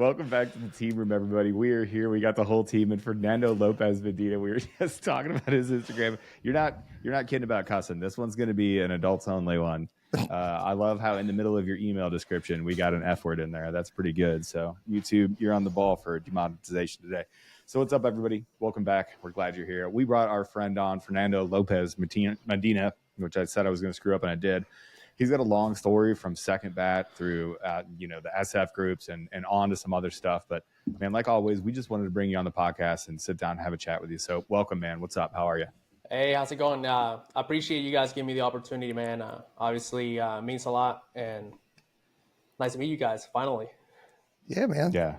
Welcome back to the team room, everybody. We are here. We got the whole team, and Fernando Lopez Medina. We were just talking about his Instagram. You're not kidding about cussing. This one's going to be an adults only one. I love how in the middle of your email description we got an F word in there. That's pretty good. So YouTube, you're on the ball for demonetization today. So what's up, everybody? Welcome back. We're glad you're here. We brought our friend on, Fernando Lopez Medina, which I said I was going to screw up, and I did. He's got a long story from second bat through, the SF groups and on to some other stuff. But, man, like always, we just wanted to bring you on the podcast and sit down and have a chat with you. So welcome, man. What's up? How are you? Hey, how's it going? I appreciate you guys giving me the opportunity, man. Obviously, means a lot. And nice to meet you guys, finally. Yeah, man. Yeah.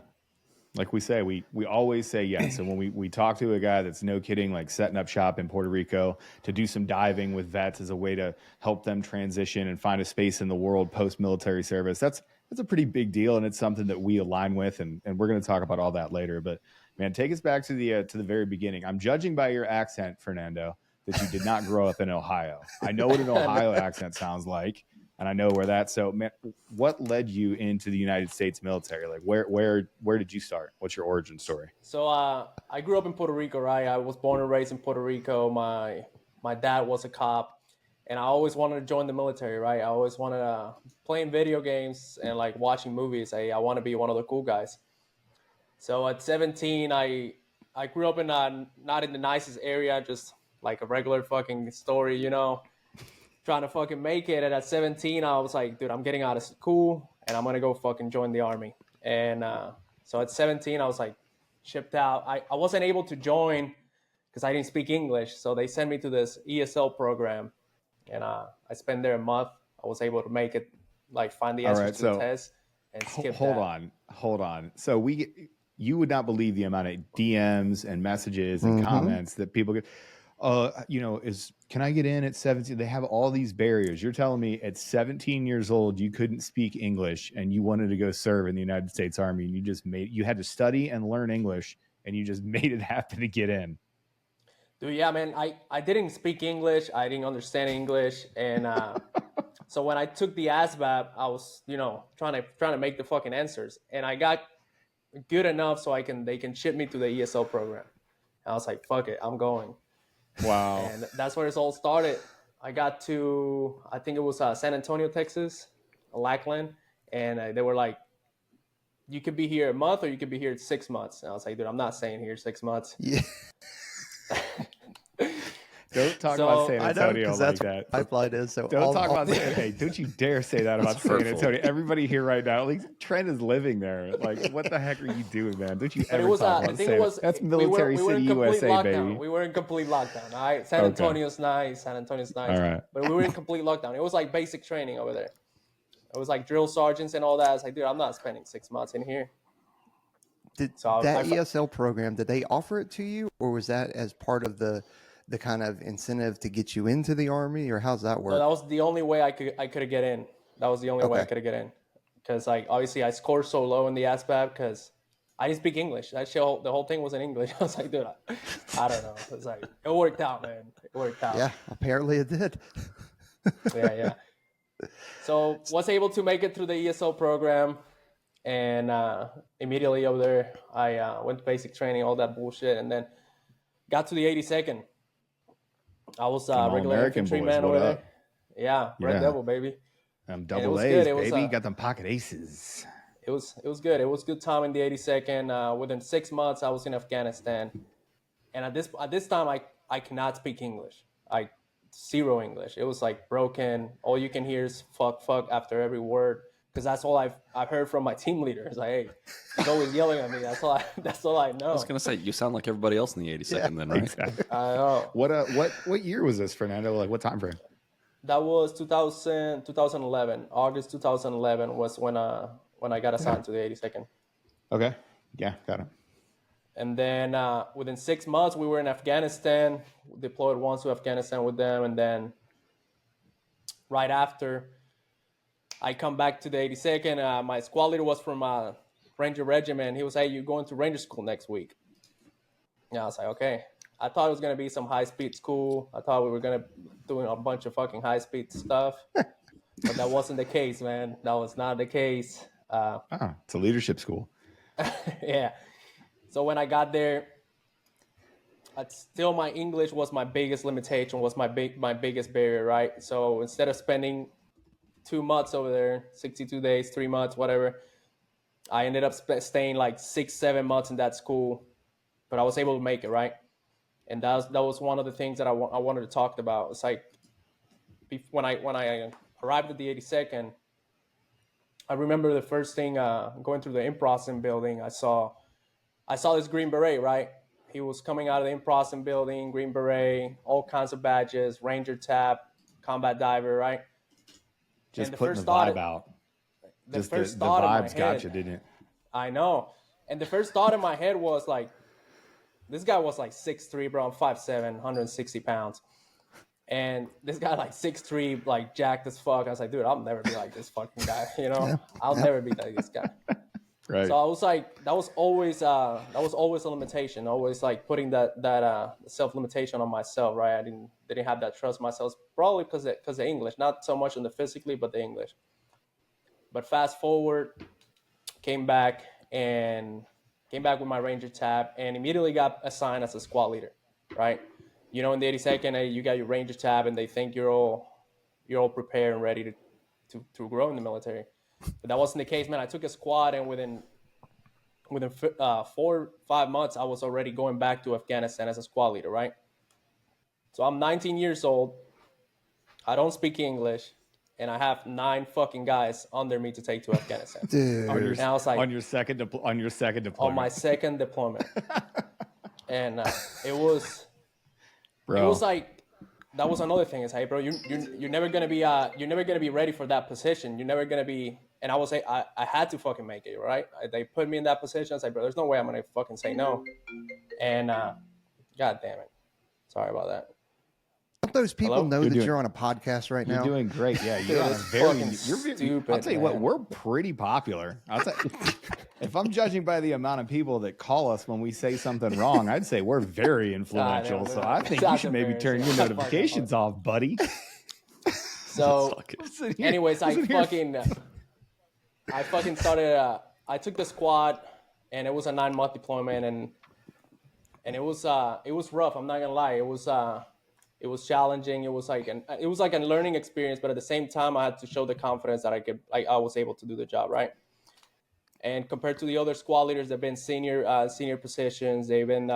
Like we say, we always say yes. And when we talk to a guy that's no kidding, like setting up shop in Puerto Rico to do some diving with vets as a way to help them transition and find a space in the world post-military service, that's a pretty big deal. And it's something that we align with. And we're going to talk about all that later. But, man, take us back to the very beginning. I'm judging by your accent, Fernando, that you did not grow up in Ohio. I know what an Ohio accent sounds like. And I know where that's so. Man, what led you into the United States military? Like, where did you start? What's your origin story? So I grew up in Puerto Rico, right? I was born and raised in Puerto Rico. My dad was a cop, and I always wanted to join the military, right? I always wanted playing video games and like watching movies. I want to be one of the cool guys. So at 17, I grew up in not in the nicest area, just like a regular fucking story, trying to fucking make it. And at 17, I was like, dude, I'm getting out of school and I'm going to go fucking join the army. And so at 17, I was like shipped out. I wasn't able to join because I didn't speak English. So they sent me to this ESL program. And I spent there a month. I was able to make it, like find the answers to the test and skip Hold on. So you would not believe the amount of DMs and messages and comments that people get. Can I get in at 17? They have all these barriers. You're telling me at 17 years old, you couldn't speak English and you wanted to go serve in the United States Army, and you had to study and learn English and you just made it happen to get in. Dude, yeah, man, I didn't speak English. I didn't understand English. And so when I took the ASVAB, I was, trying to make the fucking answers. And I got good enough so they can ship me to the ESL program. And I was like, fuck it, I'm going. Wow. And that's where it all started. I got to, I think it was San Antonio, Texas, Lackland. And they were like, you could be here a month or you could be here 6 months. And I was like, dude, I'm not staying here 6 months. Yeah. Don't talk about San Antonio like that. Pipeline is so. Don't talk about San Antonio. Don't you dare say that about San Antonio. Everybody here right now, at least Trent is living there. Like, what the heck are you doing, man? Don't you ever talk about San Antonio? That's military city USA, lockdown. baby. We were in complete lockdown. All right, San Antonio's nice. All right. But we were in complete lockdown. It was like basic training over there. It was like drill sergeants and all that. I was like, dude, I'm not spending 6 months in here. ESL program, did they offer it to you, or was that as part of the kind of incentive to get you into the army, or how's that work? No, that was the only way I could get in. That was the only way I could get in, because like obviously I scored so low in the ASVAB because I didn't speak English. That shit, the whole thing was in English. I was like, dude, I don't know. It's like it worked out, man. It worked out. Yeah, apparently it did. Yeah. So was able to make it through the ESL program, and immediately over there I went to basic training, all that bullshit, and then got to the 82nd. I was regular infantryman over there. Yeah, Red Devil, baby. Double A's, baby. Got them pocket aces. It was good. It was good time in the 82nd. Within 6 months, I was in Afghanistan, and at this time, I cannot speak English. Zero English. It was like broken. All you can hear is fuck after every word, because that's all I've heard from my team leader. It's like, hey, he's always yelling at me. That's all I know. I was gonna say, you sound like everybody else in the 82nd, then, right? Exactly. I know. What year was this, Fernando? Like, what time frame? That was 2011. August 2011 was when I got assigned to the 82nd. Okay. Yeah, got it. And then within 6 months, we were in Afghanistan. We deployed once to Afghanistan with them, and then right after, I come back to the 82nd. My squad leader was from Ranger Regiment. He was, hey, you're going to Ranger School next week. Yeah, I was like, okay. I thought it was going to be some high-speed school. I thought we were going to do a bunch of fucking high-speed stuff. But that wasn't the case, man. That was not the case. It's a leadership school. Yeah. So when I got there, still my English was my biggest limitation, was my biggest barrier, right? So instead of spending 2 months over there, 62 days, 3 months, whatever, I ended up staying like 6, 7 months in that school, but I was able to make it, right? And that was one of the things that I wanted to talk about. It's like when I arrived at the 82nd, I remember the first thing going through the in-processing building. I saw this Green Beret, right? He was coming out of the in-processing building, Green Beret, all kinds of badges, Ranger tab, combat diver, right? Just And the putting first the vibe thought, out. the Just first the thought in my vibes got head, you, didn't it? I know, and the first thought in my head was like, this guy was like 6'3", bro, I'm 5'7", 160 pounds. And this guy like 6'3", like jacked as fuck. I was like, dude, I'll never be like this fucking guy, you know? Yeah. I'll Yeah. never be like this guy. Right. So I was like, that was always a limitation. Always like putting that self limitation on myself, right? I didn't have that trust in myself, probably because of English, not so much in the physically, but the English. But fast forward, came back with my Ranger tab, and immediately got assigned as a squad leader, right? You know, in the 82nd, you got your Ranger tab, and they think you're all prepared and ready to grow in the military. But that wasn't the case, man. I took a squad, and within 4 or 5 months, I was already going back to Afghanistan as a squad leader, right? So I'm 19 years old. I don't speak English, and I have 9 fucking guys under me to take to Afghanistan. Dude. And I was like, on your second deployment. on my second deployment, and it was Bro. like, that was another thing. Is, hey, bro, you're never gonna be ready for that position. You're never gonna be. And I was like, I had to fucking make it, right? They put me in that position. I was like, bro, there's no way I'm gonna fucking say no. And god damn it, sorry about that. Don't those people Hello? know You're that doing- you're on a podcast right You're now? doing great. Yeah, Dude, you're on a it's very. fucking stupid, I'll tell you what, man. we're pretty popular. If I'm judging by the amount of people that call us when we say something wrong, I'd say we're very influential. So I think you should maybe turn your notifications off, buddy. So, Listen here. anyways, I Listen here. fucking started. I took the squad, and it was a 9-month deployment, and it was rough. I'm not gonna lie. It was challenging. It was like a learning experience, but at the same time, I had to show the confidence that I was able to do the job, right? And compared to the other squad leaders that've been senior positions, they've been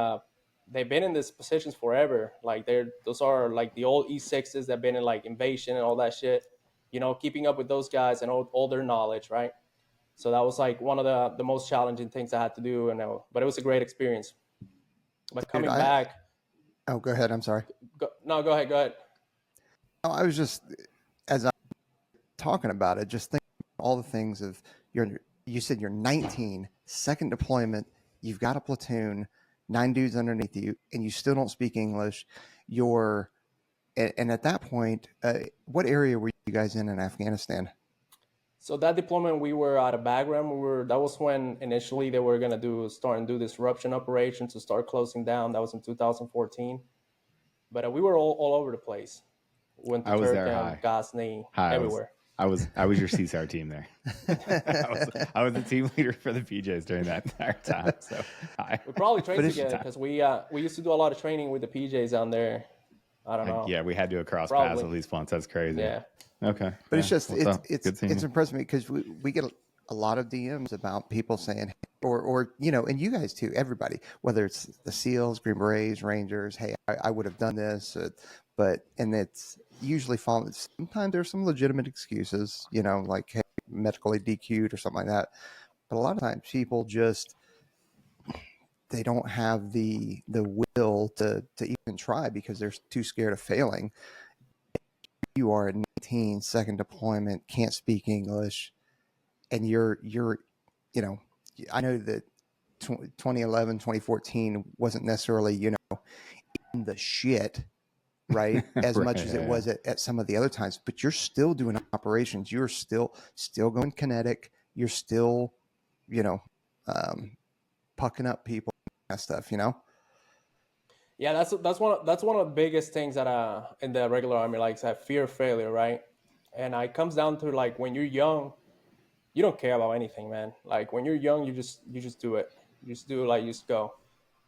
in these positions forever. Like those are like the old E6s that've been in like invasion and all that shit. You know, keeping up with those guys and all their knowledge, right? So that was like one of the most challenging things I had to do, but it was a great experience. But coming back, Oh, go ahead. I'm sorry. go ahead. No, I was just, as I'm talking about it, just thinking all the things of you said you're 19, second deployment, you've got a platoon, 9 dudes underneath you, and you still don't speak English. And at that point, what area were you guys in Afghanistan? So that deployment, we were at a Bagram. That was when initially they were gonna do disruption operations to start closing down. That was in 2014. But we were all over the place. Went to I was there, Turkey, hi. Ghazni, Hi, everywhere. I was your CSAR team there. I was the team leader for the PJs during that entire time. So We probably trained it's- together because we used to do a lot of training with the PJs down there. I don't know. yeah, we had to cross Probably. paths at least once. That's crazy. Yeah. Okay. But it's just What's up? it's Good seeing you. impressive me because we get a lot of DMs about people saying or you know, and you guys too, everybody, whether it's the SEALs, Green Berets, Rangers, hey, I would have done this, and it's usually following. Sometimes there's some legitimate excuses, you know, like hey, medically DQ'd or something like that. But a lot of times people just they don't have the will to even try because they're too scared of failing. You are at 19, second deployment, can't speak English, and you're you know, I know that 2011, 2014 wasn't necessarily, you know, in the shit, right? As Right, much as it was at some of the other times, but you're still doing operations. You're still going kinetic. You're still, you know, pucking up people and stuff, you know? Yeah, that's one of the biggest things that in the regular army, like, is that fear of failure, right? And it comes down to like when you're young, you don't care about anything, man. Like when you're young, you just do it. You just do it, like you just go.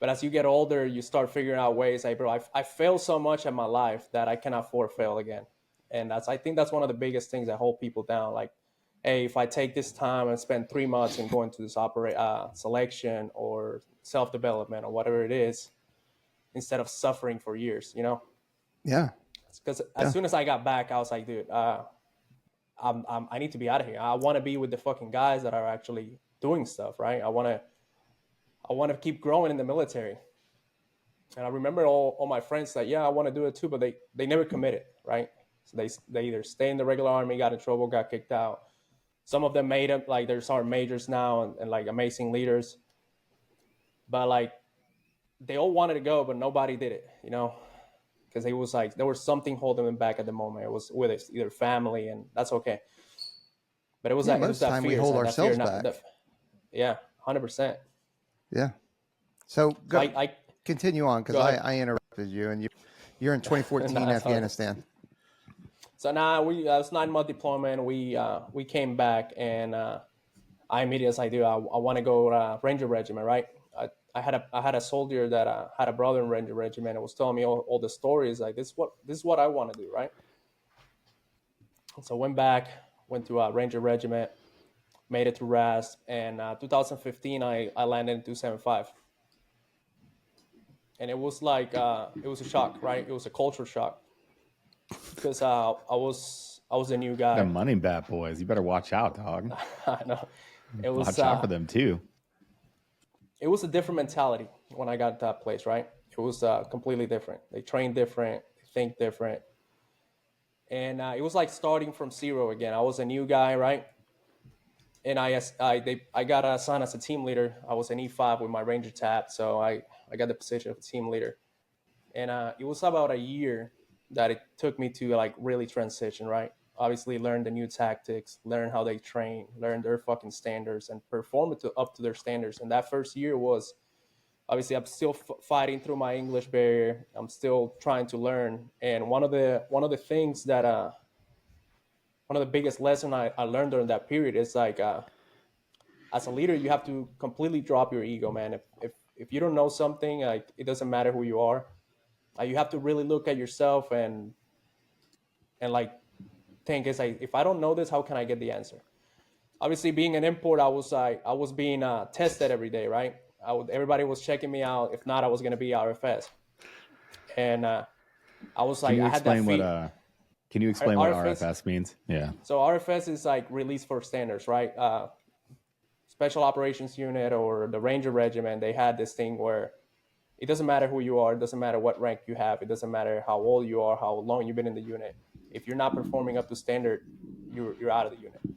But as you get older, you start figuring out ways. Like, bro, I failed so much in my life that I cannot afford to fail again. And I think that's one of the biggest things that hold people down. Like, hey, if I take this time and spend 3 months and go into this selection or self-development or whatever it is, instead of suffering for years, you know? Yeah. Because as soon as I got back, I was like, dude, I need to be out of here. I want to be with the fucking guys that are actually doing stuff, right? I want to keep growing in the military. And I remember all my friends that, yeah, I want to do it too, but they never committed, right? So they either stay in the regular army, got in trouble, got kicked out. Some of them made it, like they're sergeant majors now and like amazing leaders. But like they all wanted to go, but nobody did it, you know? Because it was like there was something holding them back at the moment. It was with either family, and that's okay. But it was that, it was that time fear. we hold that ourselves fear, back. Yeah, 100%. Yeah. So go, I continue on, because I interrupted you, and you're in 2014 Afghanistan. So now it was 9-month deployment. We came back, and I immediately said, I want to go Ranger Regiment, right? I had a soldier that had a brother in Ranger Regiment and was telling me all the stories. Like this is what I want to do, right? So went to Ranger Regiment, made it to RAS, and 2015 I landed in 275. And it was like it was a shock, right? It was a culture shock because I was a new guy. They're money bat boys. You better watch out, dog. I know. It was watch out for them too. It was a different mentality when I got to that place, right? It was completely different. They train different, they think different. And it was like starting from zero again. I was a new guy, right? And I got assigned as a team leader. I was an E5 with my Ranger tab, so I got the position of a team leader. And it was about a year that it took me to like really transition, right? Obviously learn the new tactics, learn how they train, learn their fucking standards, and perform it up to their standards. And that first year was, obviously I'm still fighting through my English barrier. I'm still trying to learn. And one of the things that one of the biggest lessons I learned during that period is like as a leader, you have to completely drop your ego, man. If you don't know something, like it doesn't matter who you are. You have to really look at yourself and like think is like, if I don't know this, how can I get the answer? Obviously, being an import, I was being tested every day, right? Everybody was checking me out. If not, I was going to be RFS. And I was like, I had that fear. Can you explain what RFS means? Yeah. So RFS is like release for standards, right? Special Operations Unit or the Ranger Regiment, they had this thing where it doesn't matter who you are, it doesn't matter what rank you have, it doesn't matter how old you are, how long you've been in the unit. If you're not performing up to standard, you're out of the unit. And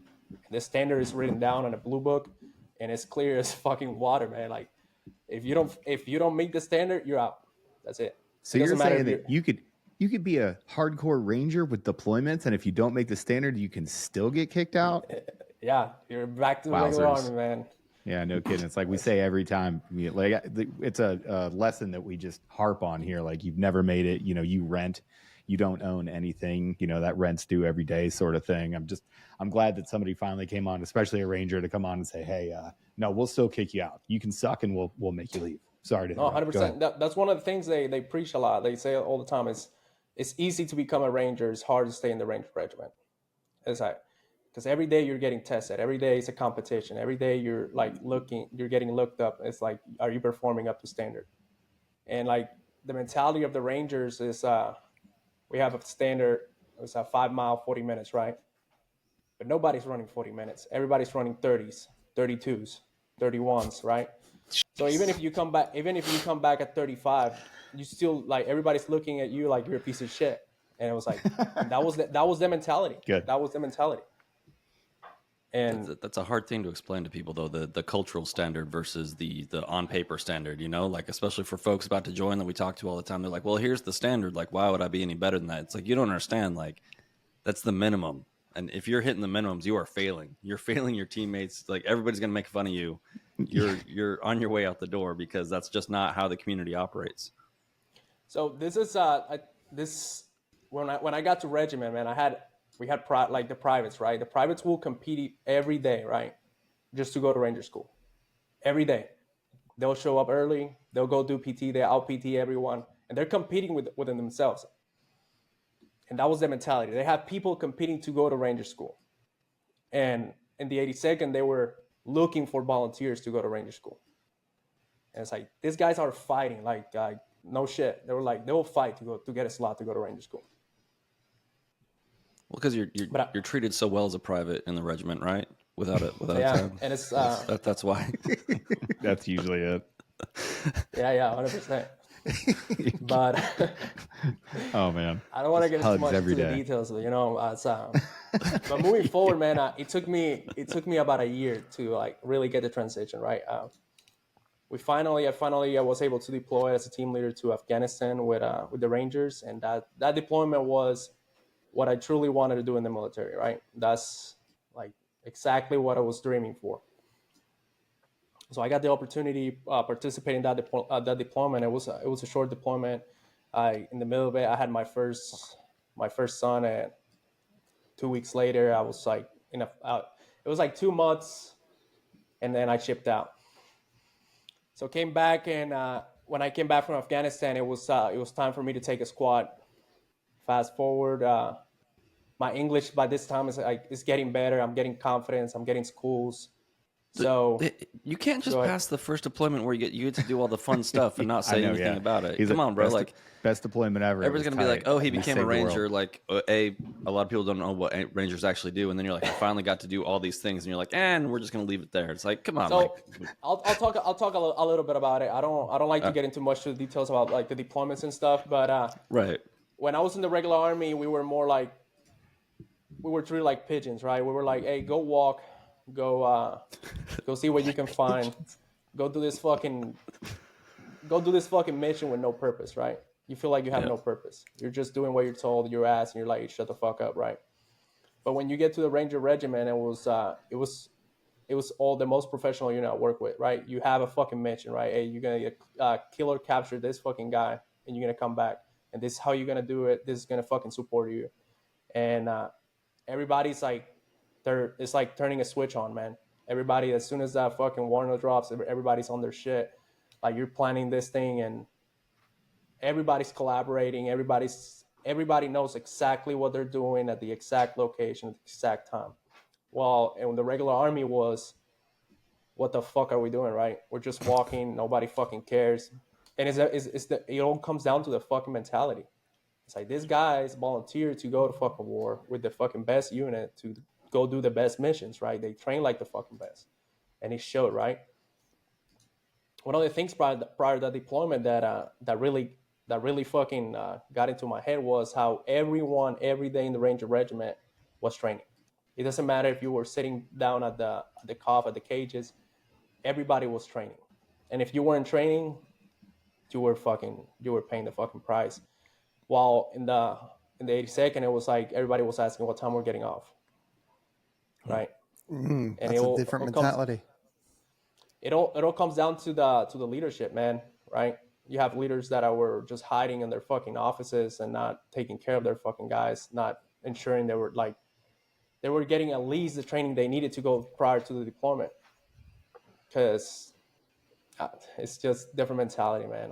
the standard is written down on a blue book, and it's clear as fucking water, man. Like if you don't meet the standard, you're out. That's it. So you're saying that you could be a hardcore Ranger with deployments, and if you don't make the standard, you can still get kicked out? Yeah, you're back to the regular army, man. Yeah, no kidding. It's like we say every time. Like it's a lesson that we just harp on here. Like you've never made it. You know, you rent, you don't own anything. You know, that rent's due every day, sort of thing. I'm glad that somebody finally came on, especially a Ranger, to come on and say, hey, no, we'll still kick you out. You can suck, and we'll make you leave. Sorry to interrupt. 100%. That's one of the things they preach a lot. They say all the time is it's easy to become a Ranger. It's hard to stay in the Ranger Regiment. It's like, because every day you're getting tested. Every day it's a competition. Every day you're like you're getting looked up. It's like, are you performing up to standard? And like the mentality of the Rangers is, we have a standard. It's a 5 mile, 40 minutes, right? But nobody's running 40 minutes. Everybody's running 30s, 32s, 31s, right? So even if you come back at 35, you still like everybody's looking at you like you're a piece of shit. And it was like that was the mentality. Good. That was the mentality. And that's a hard thing to explain to people, though, the cultural standard versus the on paper standard, you know, like especially for folks about to join that we talk to all the time. They're like, well, here's the standard. Like, why would I be any better than that? It's like, you don't understand. Like, that's the minimum. And if you're hitting the minimums, you are failing. You're failing your teammates. Like, everybody's going to make fun of you. You're on your way out the door because that's just not how the community operates. So this is when I got to regiment, man, I we had like the privates, right? The privates will compete every day, right? Just to go to Ranger School. Every day. They'll show up early. They'll go do PT. They out PT everyone. And they're competing within themselves. And that was their mentality. They have people competing to go to Ranger School. And in the 82nd, they were looking for volunteers to go to Ranger School. And it's like, these guys are fighting. Like, no shit. They were like, they will fight to get a slot to go to Ranger School. Well, because you're treated so well as a private in the regiment, right? Without yeah, time. And it's that's why. That's usually it. Yeah, 100%. But oh man, I don't want to get too much into the day. details, but but moving forward, man, it took me about a year to like really get the transition right. I was able to deploy as a team leader to Afghanistan with the Rangers, and that deployment was what I truly wanted to do in the military. Right, that's like exactly what I was dreaming for. So I got the opportunity participate in that deployment. It was a short deployment. In the middle of it, I had my first son, and 2 weeks later, I was like it was like 2 months, and then I shipped out. So came back, and when I came back from Afghanistan, it was time for me to take a squad. Fast forward, my English by this time is getting better. I'm getting confidence. I'm getting schools. So you can't just pass the first deployment where you get to do all the fun stuff and not say anything about it. Come on, bro! Best deployment ever. Everybody's gonna be like, "Oh, he became a ranger." Like, a lot of people don't know what rangers actually do, and then you're like, "I finally got to do all these things," and you're like, "And we're just gonna leave it there." It's like, come on. So I'll talk a little bit about it. I don't like to get into much of the details about like the deployments and stuff, but right. When I was in the regular army, we were more like we were treated like pigeons, right? We were like, "Hey, go walk." Go see what you can find. Go do this fucking mission with no purpose, right? You feel like you have no purpose. You're just doing what you're told. You're asked, and you're like, shut the fuck up, right? But when you get to the Ranger Regiment, it was all the most professional unit I work with, right? You have a fucking mission, right? Hey, you're gonna kill or capture this fucking guy, and you're gonna come back, and this is how you're gonna do it. This is gonna fucking support you, and everybody's like. It's like turning a switch on, man. Everybody, as soon as that fucking warning drops, everybody's on their shit. Like you're planning this thing, and everybody's collaborating. Everybody knows exactly what they're doing at the exact location, at the exact time. Well, and the regular army was, what the fuck are we doing, right? We're just walking. Nobody fucking cares, and it all comes down to the fucking mentality. It's like these guys volunteered to go to fucking war with the fucking best unit to go do the best missions, right? They train like the fucking best, and it showed, right? One of the things prior to that deployment that really fucking got into my head was how everyone every day in the Ranger Regiment was training. It doesn't matter if you were sitting down at the COF at the cages, everybody was training, and if you weren't training, you were paying the fucking price. While in the 82nd, it was like everybody was asking what time we're getting off. Right, and that's a different mentality. It all comes down to the leadership, man. Right, you have leaders that were just hiding in their fucking offices and not taking care of their fucking guys, not ensuring they were getting at least the training they needed to go prior to the deployment. Because it's just different mentality, man.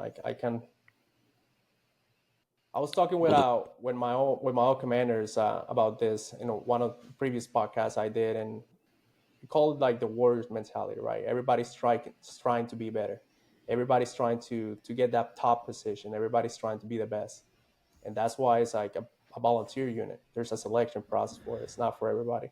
I was talking with my old commanders about this in one of the previous podcasts I did, and we call it like the warriors mentality, right? Everybody's trying to be better. Everybody's trying to get that top position. Everybody's trying to be the best, and that's why it's like a volunteer unit. There's a selection process for it. It's not for everybody.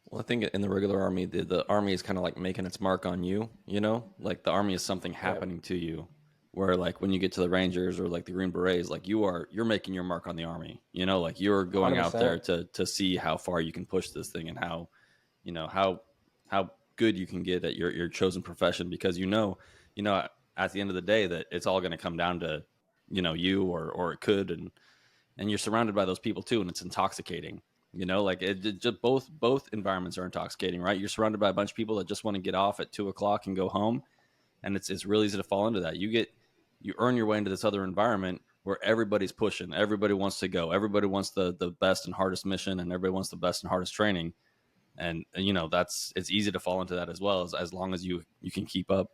Well, I think in the regular army, the army is kind of like making its mark on you. You know, like the army is something happening to you. Where like when you get to the Rangers or like the Green Berets, like you're making your mark on the army, you know, like you're going 100%. Out there to see how far you can push this thing and how, you know, how good you can get at your chosen profession, because you know, at the end of the day that it's all going to come down to, you know, you or it could, and you're surrounded by those people too, and it's intoxicating, you know, like it just both environments are intoxicating, right? You're surrounded by a bunch of people that just want to get off at 2:00 and go home, and it's really easy to fall into that. You earn your way into this other environment where everybody's pushing, everybody wants to go, everybody wants the best and hardest mission, and everybody wants the best and hardest training. And you know, it's easy to fall into that as well, as long as you can keep up.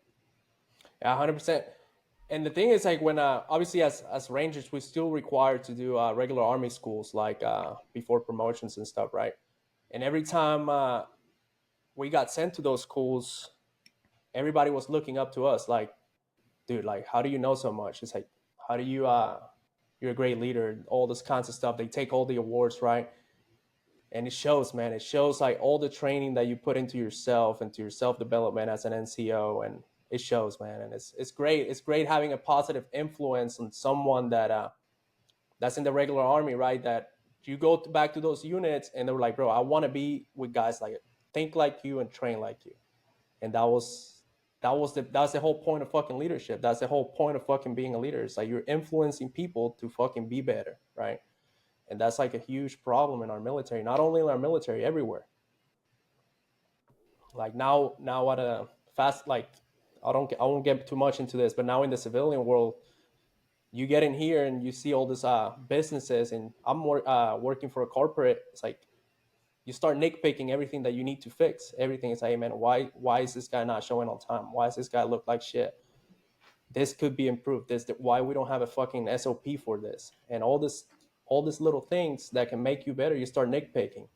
Yeah, 100%. And the thing is, like, when obviously as Rangers, we're still required to do regular Army schools, like before promotions and stuff, right? And every time we got sent to those schools, everybody was looking up to us, like, dude, like, how do you know so much? It's like, how do you you're a great leader, all this kinds of stuff. They take all the awards, right? And it shows, man. It shows like all the training that you put into yourself, into your self-development as an NCO, and it shows, man. And it's great. It's great having a positive influence on someone that that's in the regular Army, right? That you go back to those units and they're like, bro, I want to be with guys like think like you and train like you. And that's the whole point of fucking leadership. That's the whole point of fucking being a leader. It's like you're influencing people to fucking be better, right? And that's like a huge problem in our military, not only in our military, everywhere. Like now at a fast, like I won't get too much into this, but now in the civilian world, you get in here and you see all these businesses, and I'm working for a corporate. It's like you start nitpicking everything that you need to fix. Everything is like, hey man, why is this guy not showing on time? Why does this guy look like shit? This could be improved. Why we don't have a fucking SOP for this? And all these little things that can make you better, you start nitpicking,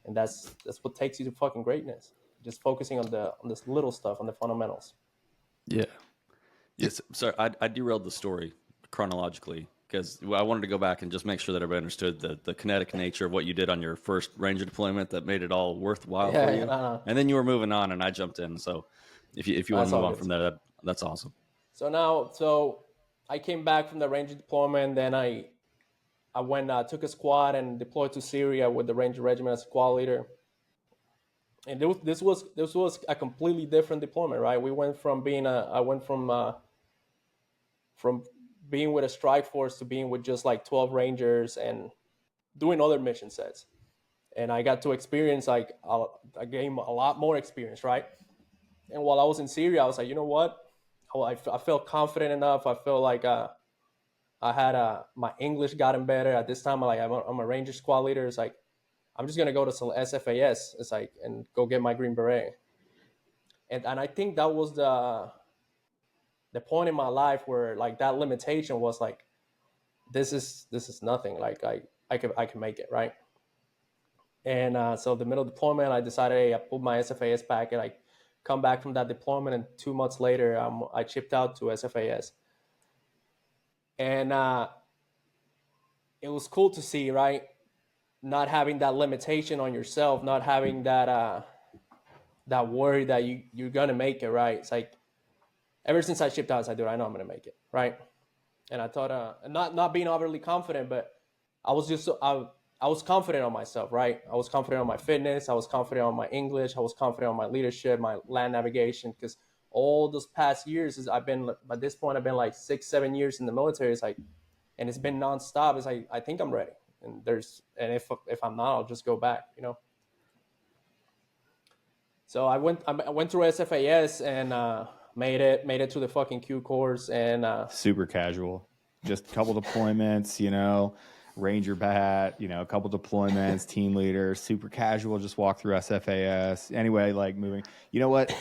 and that's what takes you to fucking greatness. Just focusing on this little stuff, on the fundamentals. Yeah. Yes. Sorry, I derailed the story chronologically because I wanted to go back and just make sure that everybody understood the kinetic nature of what you did on your first Ranger deployment that made it all worthwhile for you. And then you were moving on, and I jumped in. So if you want to move on from there, that's awesome. So I came back from the Ranger deployment. Then I went took a squad and deployed to Syria with the Ranger Regiment as squad leader. And this was a completely different deployment, right? We went from being from being with a strike force to being with just like 12 Rangers and doing other mission sets. And I got to experience I gained a lot more experience, right? And while I was in Syria, I was like, you know what? I felt confident enough. I felt like I had my English gotten better at this time. I'm a Ranger squad leader. It's like I'm just gonna go to SFAS. It's like and go get my Green Beret. And I think that was the point in my life where like that limitation was like, this is nothing. Like I can make it, right? And so the middle deployment, I decided, hey, I pulled my SFAS packet. I come back from that deployment, and 2 months later, I chipped out to SFAS. And it was cool to see, right? Not having that limitation on yourself, not having that that worry that you're gonna make it, right? It's like ever since I shipped out, I said, dude, I know I'm gonna make it, right? And I thought, not being overly confident, but I was just I was confident on myself, right? I was confident on my fitness. I was confident on my English. I was confident on my leadership, my land navigation, because all those past years, I've been by this point, I've been like 6-7 years in the military. It's like, and it's been nonstop. It's like I think I'm ready. And if I'm not, I'll just go back, you know. So I went through SFAS and made it to the fucking Q course and super casual, just a couple deployments, you know, Ranger bat, you know, a couple deployments, team leader, super casual, just walk through SFAS. Anyway, like moving. You know what?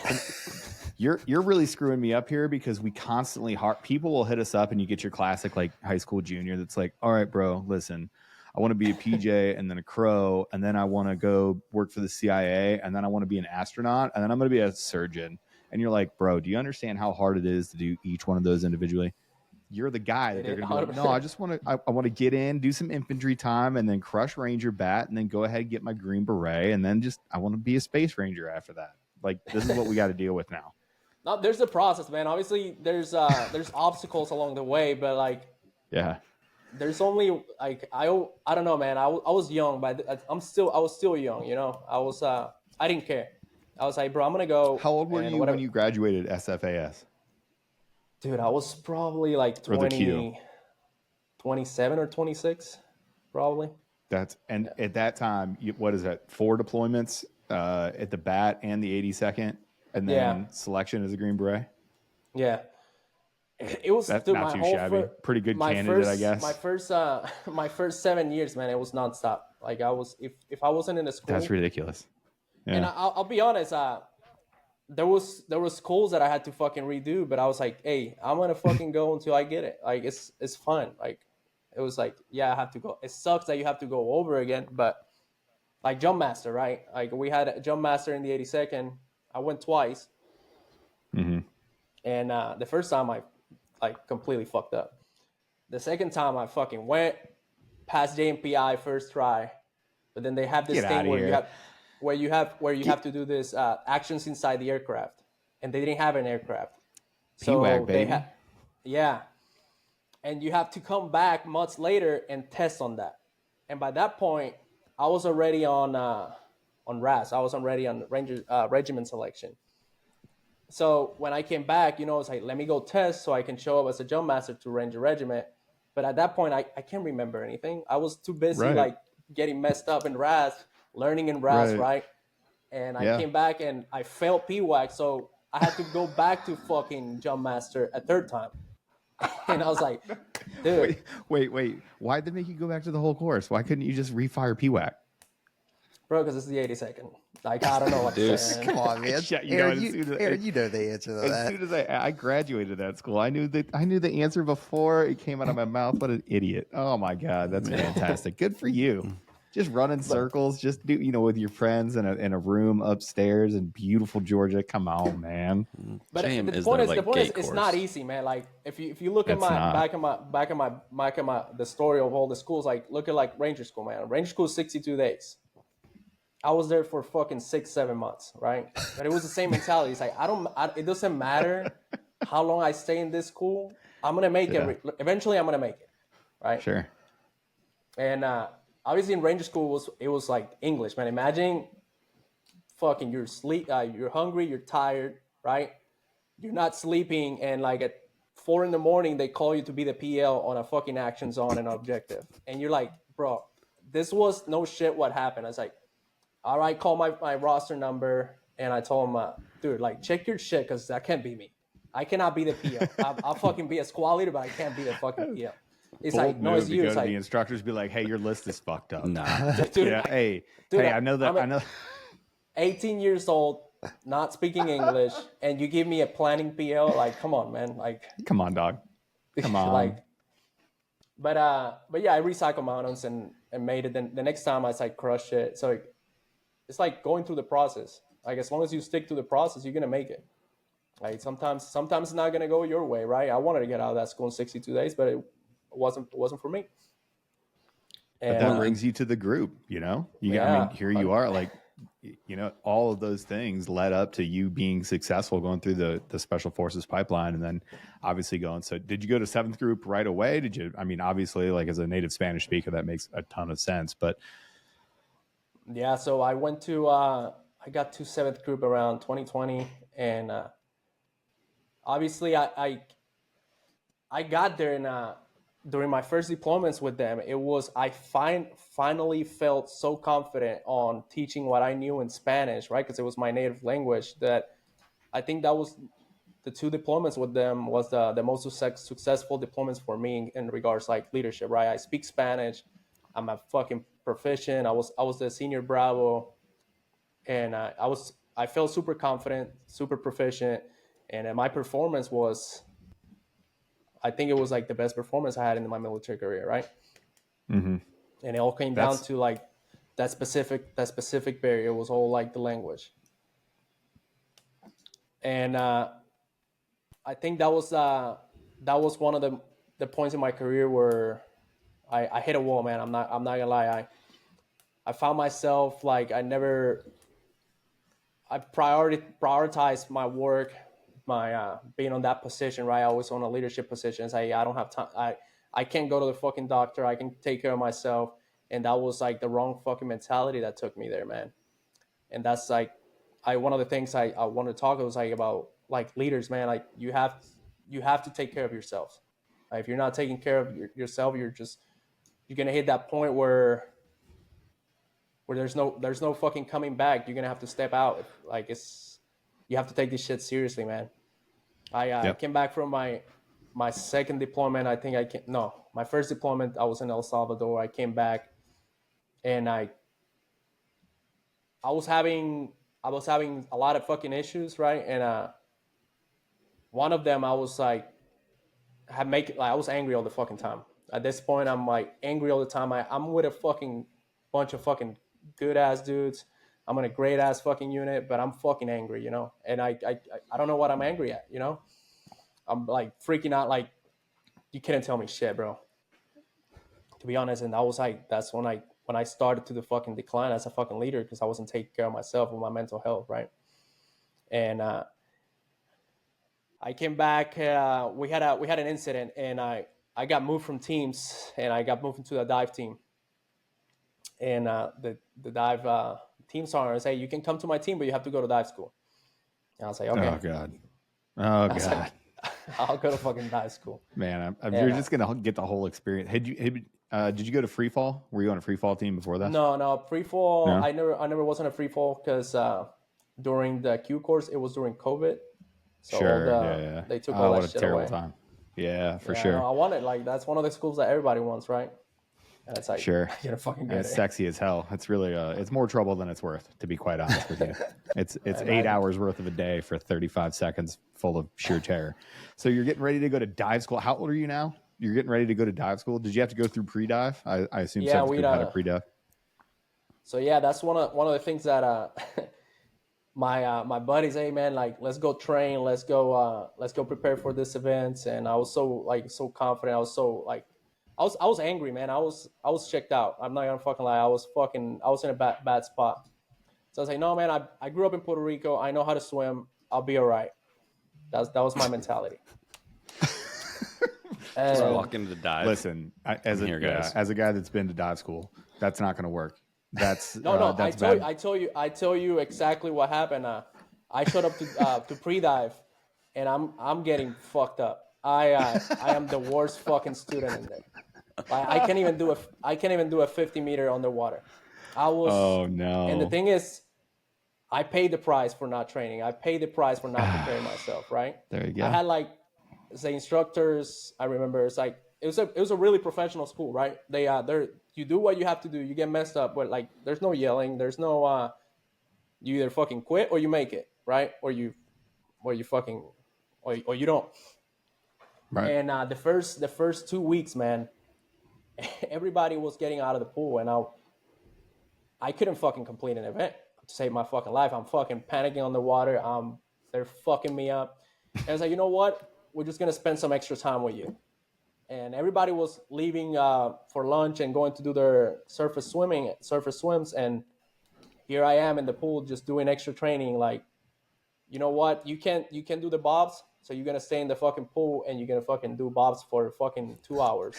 You're really screwing me up here because we constantly people will hit us up and you get your classic like high school junior that's like, all right, bro, listen, I want to be a PJ and then a crow, and then I want to go work for the CIA, and then I want to be an astronaut, and then I'm going to be a surgeon. And you're like, bro, do you understand how hard it is to do each one of those individually? You're the guy that they're going to be like, no, I just want to, I want to get in, do some infantry time, and then crush Ranger bat, and then go ahead and get my Green Beret, and then just, I want to be a Space Ranger after that. Like, this is what we got to deal with now. No, there's a process, man. Obviously, there's obstacles along the way, but like, yeah, there's only like I don't know, man. I was young, but I was still young, you know. I didn't care. I was like, bro, I'm gonna go. How old were you when you graduated SFAS? Dude, I was probably like 27 or 26, probably. At that time, what is that? 4 deployments at the BAT and the 82nd, and then selection as a Green Beret. Yeah, It was That's dude, not too shabby. Pretty good candidate, I guess. My first 7 years, man, it was nonstop. Like I was, if I wasn't in the school, That's ridiculous. and Yeah. I'll be honest, there was schools that I had to fucking redo, but I was like, hey, I'm gonna fucking go until I get it. Like it's fun. Like it was like, yeah, I have to go. It sucks that you have to go over again, but like jump master, right? Like we had a jump master in the 82nd. I went twice, and the first time I like completely fucked up. The second time I fucking went, passed JMPI first try, but then they have this Get thing outta where here. you have to do this actions inside the aircraft, and they didn't have an aircraft, so PWAC, they baby. had yeah, and you have to come back months later and test on that. And by that point, I was already on RAS. I was already on Ranger Regiment selection. So when I came back, it's like, let me go test so I can show up as a jump master to Ranger Regiment. But at that point, I can't remember anything. I was too busy Right. like getting messed up in RAS, learning in RAS, right? And I Yeah. came back and I failed PWAC, so I had to go back to fucking jump master a third time. And I was like, dude, Wait. Why'd they make you go back to the whole course? Why couldn't you just refire PWAC? bro, because it's the 82nd. Like, I don't know what to Dude. say, man. Come on, man. You know, Aaron, as you, soon as- Aaron, you know the answer to As that. soon as I graduated that school, I knew the answer before it came out of my mouth. What an idiot! Oh my god, that's fantastic. Good for you. Just running circles, just do with your friends in a room upstairs in beautiful Georgia. Come on, man. But Shame the is point their, is, like, the point is, gate it's course. not easy, man. Like if you look at It's not. back of my the story of all the schools, like look at like Ranger School, man. Ranger School is 62 days. I was there for fucking 6-7 months, right? But it was the same mentality. It's like it doesn't matter how long I stay in this school. I'm gonna make it. Eventually, I'm gonna make it, right? Sure. And obviously, in Ranger School it was like English, man. Imagine fucking you're hungry, you're tired, right? You're not sleeping, and like at 4 a.m, they call you to be the PL on a fucking action zone and objective, and you're like, bro, this was no shit. What happened? I was like, all right, call my roster number, and I told him, dude, like check your shit because that can't be me. I cannot be the PL. I'll fucking be a squad leader, but I can't be the fucking PL. It's Bold like, no, move it's to you. go It's to the like, instructors, be like, "Hey, your list is fucked up." Nah. dude, Yeah. Hey, dude, I know that. I know. 18 years old, not speaking English, and you give me a planning PL. Like, come on, man. Like, Come on, dog. Come on. like, but yeah, I recycled mountains and made it. Then the next time I like crushed it. So it's like going through the process. Like as long as you stick to the process, you're gonna make it. Like sometimes it's not gonna go your way, right? I wanted to get out of that school in 62 days, but it wasn't for me. But that brings you to the group. I mean, here you are, like, all of those things led up to you being successful going through the Special Forces pipeline, and then obviously going. So, did you go to 7th Group right away? Did you? I mean, obviously, like as a native Spanish speaker, that makes a ton of sense. But yeah, so I went to I got to 7th Group around 2020, and obviously I got there, and during my first deployments with them, it was I finally felt so confident on teaching what I knew in Spanish, right? Because it was my native language. That I think that was the 2 deployments with them was the most successful deployments for me in regards like leadership, right? I speak Spanish. I'm a fucking proficient. I was the senior Bravo, and I felt super confident, super proficient, and my performance was. I think it was like the best performance I had in my military career, right? mm-hmm. And it all came down to like that specific barrier. It was all like the language, and I think that was one of the points in my career where I hit a wall, man. I'm not gonna lie. I found myself like I prioritized my work, my being on that position, right? I was on a leadership position. It's like I don't have time. I can't go to the fucking doctor. I can take care of myself. And that was like the wrong fucking mentality that took me there, man. And that's like one of the things I want to talk was like about like leaders, man. Like you have to take care of yourself. Like, if you're not taking care of yourself, you're gonna hit that point where there's no fucking coming back. You're gonna have to step out. Like you have to take this shit seriously, man. I came back from my my second deployment, I think I can no, my first deployment, I was in El Salvador. I came back, and I was having a lot of fucking issues, right? And one of them, I was like, I was angry all the fucking time. At this point, I'm like angry all the time. I'm with a fucking bunch of fucking good ass dudes. I'm in a great ass fucking unit, but I'm fucking angry, you know. And I don't know what I'm angry at, you know. I'm like freaking out, like you couldn't tell me shit, bro. To be honest, and I was like, that's when I started to the fucking decline as a fucking leader because I wasn't taking care of myself and my mental health, right? And I came back. We had an incident, and I got moved from teams, and I got moved into the dive team. And the dive team sergeant said, "Hey, you can come to my team, but you have to go to dive school." And I was like, "Okay." Oh God. Oh I God. was like, I'll go to fucking dive school. Man, you're just gonna get the whole experience. Did you go to free fall? Were you on a free fall team before that? No, free fall. No? I never was on a free fall because during the Q course, it was during COVID. So Sure. Yeah. they took Oh, all what that a shit terrible away. time. Yeah, for Yeah, sure. no, I want it. Like that's one of the schools that everybody wants, right? And it's like, Sure. I gotta fucking And get it's it. sexy as hell. It's really it's more trouble than it's worth, to be quite honest with you. It's 8 hours worth of a day for 35 seconds full of sheer terror. So you're getting ready to go to dive school. How old are you now? You're getting ready to go to dive school. Did you have to go through pre-dive? I assume Yeah, 7th group had a pre-dive. So yeah, that's one of the things that my buddies, hey man, like let's go train, let's go prepare for this event. And I was so confident. I was so like I was angry, man. I was checked out. I'm not gonna fucking lie. I was in a bad spot. So I was like, no man, I grew up in Puerto Rico. I know how to swim. I'll be all right. That was my mentality. Just walk into the dive. Listen, as a guy that's been to dive school, that's not going to work. That's no. that's bad. I tell you exactly what happened. I showed up to pre-dive, and I'm getting fucked up. I am the worst fucking student in there. I can't even do a 50-meter underwater. Oh no! And the thing is, I paid the price for not training. I paid the price for not preparing myself. Right? There you go. I had like the instructors. I remember it's like it was a really professional school, right? They're you do what you have to do. You get messed up, but like there's no yelling. There's no you either fucking quit or you make it, right? Or you fucking or you don't. Right. And the first 2 weeks, man, everybody was getting out of the pool, and I couldn't fucking complete an event to save my fucking life. I'm fucking panicking on the water. They're fucking me up. And I was like, you know what? We're just gonna spend some extra time with you. And everybody was leaving for lunch and going to do their surface swims, and here I am in the pool just doing extra training. Like, you know what? You can do the bobs, so you're gonna stay in the fucking pool and you're gonna fucking do bobs for fucking 2 hours.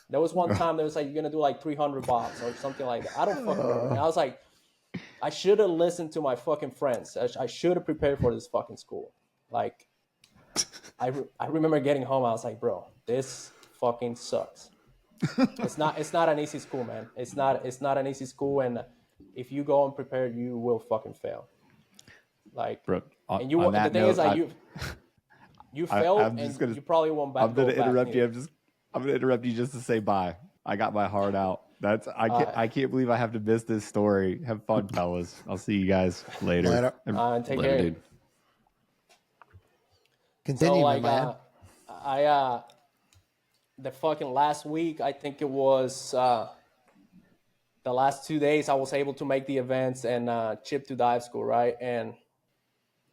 There was one time that was like, you're gonna do like 300 bobs or something like that. I don't fucking remember. And I was like, I should have listened to my fucking friends. I should have prepared for this fucking school. Like, I remember getting home. I was like, bro, this fucking sucks. It's not an easy school, man. It's not an easy school, and if you go unprepared, you will fucking fail. Like, bro, and the thing is, like, you failed, and you probably won't back. I'm going to interrupt you. I'm going to interrupt you just to say bye. I got my heart out. I can't believe I have to miss this story. Have fun, fellas. I'll see you guys later. Take care, dude. Continue, so, like, man. The fucking last week, I think it was the last 2 days, I was able to make the events and chip to dive school, right? And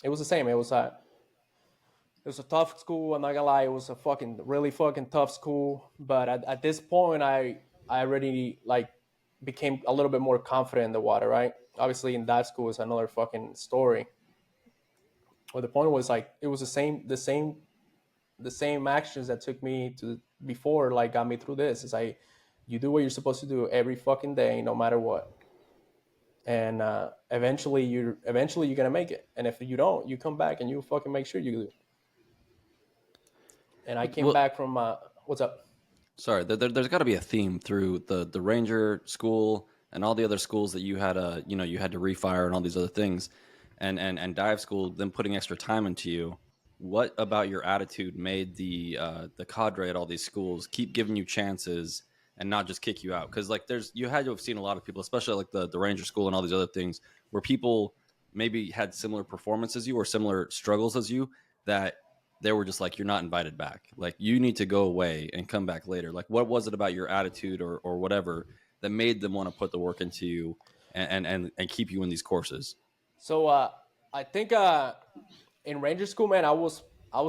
it was the same. It was a tough school. I'm not gonna lie. It was a fucking really fucking tough school. But at this point, I already like became a little bit more confident in the water, right? Obviously, in dive school is another fucking story. But the point was like it was the same actions that took me to before, like got me through this. It's like you do what you're supposed to do every fucking day, no matter what. And eventually you're gonna make it. And if you don't, you come back and you fucking make sure you do. And I came back from what's up? Sorry, there's got to be a theme through the Ranger school and all the other schools that you had you had to refire and all these other things, and dive school, them putting extra time into you. what about your attitude made the cadre at all these schools keep giving you chances and not just kick you out? Because like you had to have seen a lot of people, especially like the Ranger School and all these other things, where people maybe had similar performance as you or similar struggles as you, that they were just like, you're not invited back. Like, you need to go away and come back later. Like, what was it about your attitude or whatever that made them want to put the work into you and keep you in these courses? So I think in Ranger School, man, I was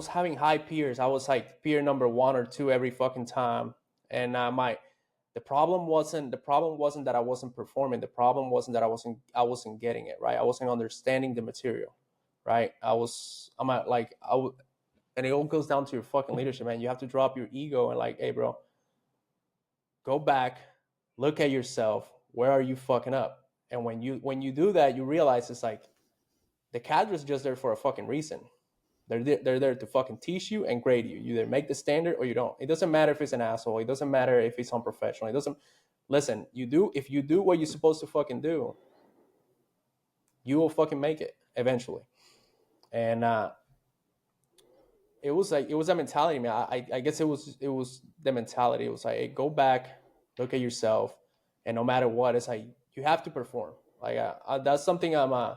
having high peers. I was like peer number 1 or 2 every fucking time, and the problem wasn't that I wasn't performing. The problem wasn't that I wasn't getting it right. I wasn't understanding the material, right? And it all goes down to your fucking leadership, man. You have to drop your ego and like, hey, bro, go back, look at yourself. Where are you fucking up? And when you do that, you realize it's like the cadre is just there for a fucking reason. They're there to fucking teach you and grade you. You either make the standard or you don't. It doesn't matter if it's an asshole. It doesn't matter if it's unprofessional. It doesn't. Listen, if you do what you're supposed to fucking do, you will fucking make it eventually. And it was a mentality, man. I guess it was the mentality. It was like, hey, go back, look at yourself, and no matter what, it's like you have to perform. Like that's something I'm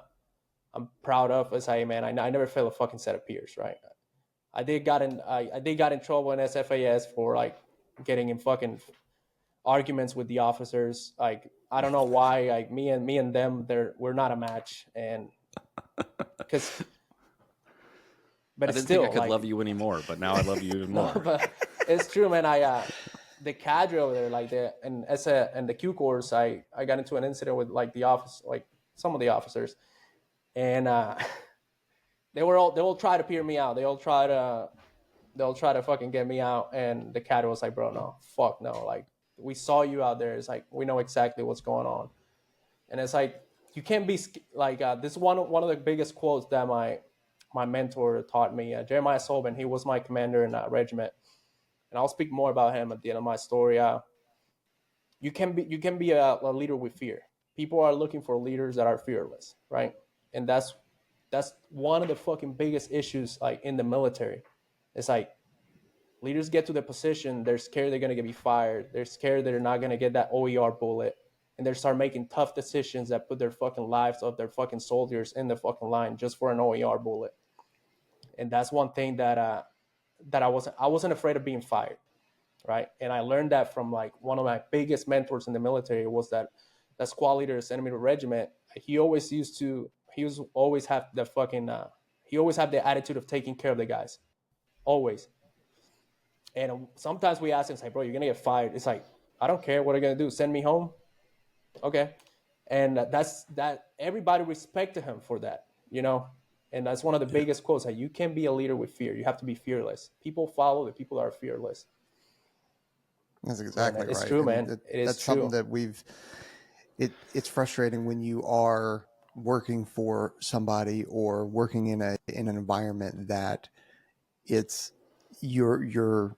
proud of. As man, I never failed a fucking set of peers, right? I did got in trouble in SFAS for like getting in fucking arguments with the officers. Like, I don't know why. Like me and them, we're not a match, and because. But I didn't still, think I could love you anymore, but now I love you even more. No, but it's true, man. The cadre over there, like and the Q course, I got into an incident with like some of the officers, and they all try to peer me out. They'll try to fucking get me out, and the cadre was like, bro, no, fuck no. Like, we saw you out there. It's like, we know exactly what's going on, and it's like, you can't be like this is one of the biggest quotes that my mentor taught me, Jeremiah Sobin. He was my commander in that regiment, and I'll speak more about him at the end of my story. You can be a leader with fear. People are looking for leaders that are fearless, right? And that's one of the fucking biggest issues, like in the military. It's like leaders get to the position, they're scared they're gonna be fired. They're scared they're not gonna get that OER bullet, and they start making tough decisions that put their fucking lives of their fucking soldiers in the fucking line just for an OER bullet. And that's one thing that I wasn't afraid of being fired, right? And I learned that from like one of my biggest mentors in the military. Was that squad leader of Centimeter Regiment. He always have the fucking he always had the attitude of taking care of the guys, always. And sometimes we ask him, it's like, bro, you're gonna get fired. It's like, I don't care. What are you gonna do? Send me home? Okay. And that everybody respected him for that, you know. And that's one of the biggest quotes. Like, you can't be a leader with fear. You have to be fearless. People follow the people that are fearless. That's exactly right. It's true, man. That's something that it's frustrating when you are working for somebody or working in an environment that it's you're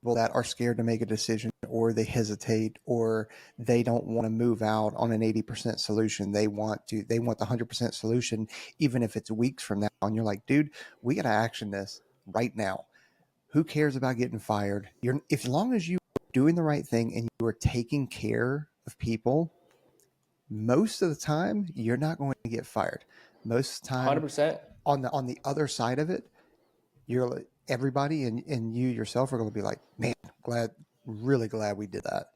people that are scared to make a decision, or they hesitate, or they don't want to move out on an 80% solution. They want the 100% solution, even if it's weeks from now. And you're like, dude, we got to action this right now. Who cares about getting fired? As long as you're doing the right thing and you are taking care of people, most of the time you're not going to get fired. Most of the time, 100%. On the other side of it, everybody and you yourself are going to be like, man, really glad we did that.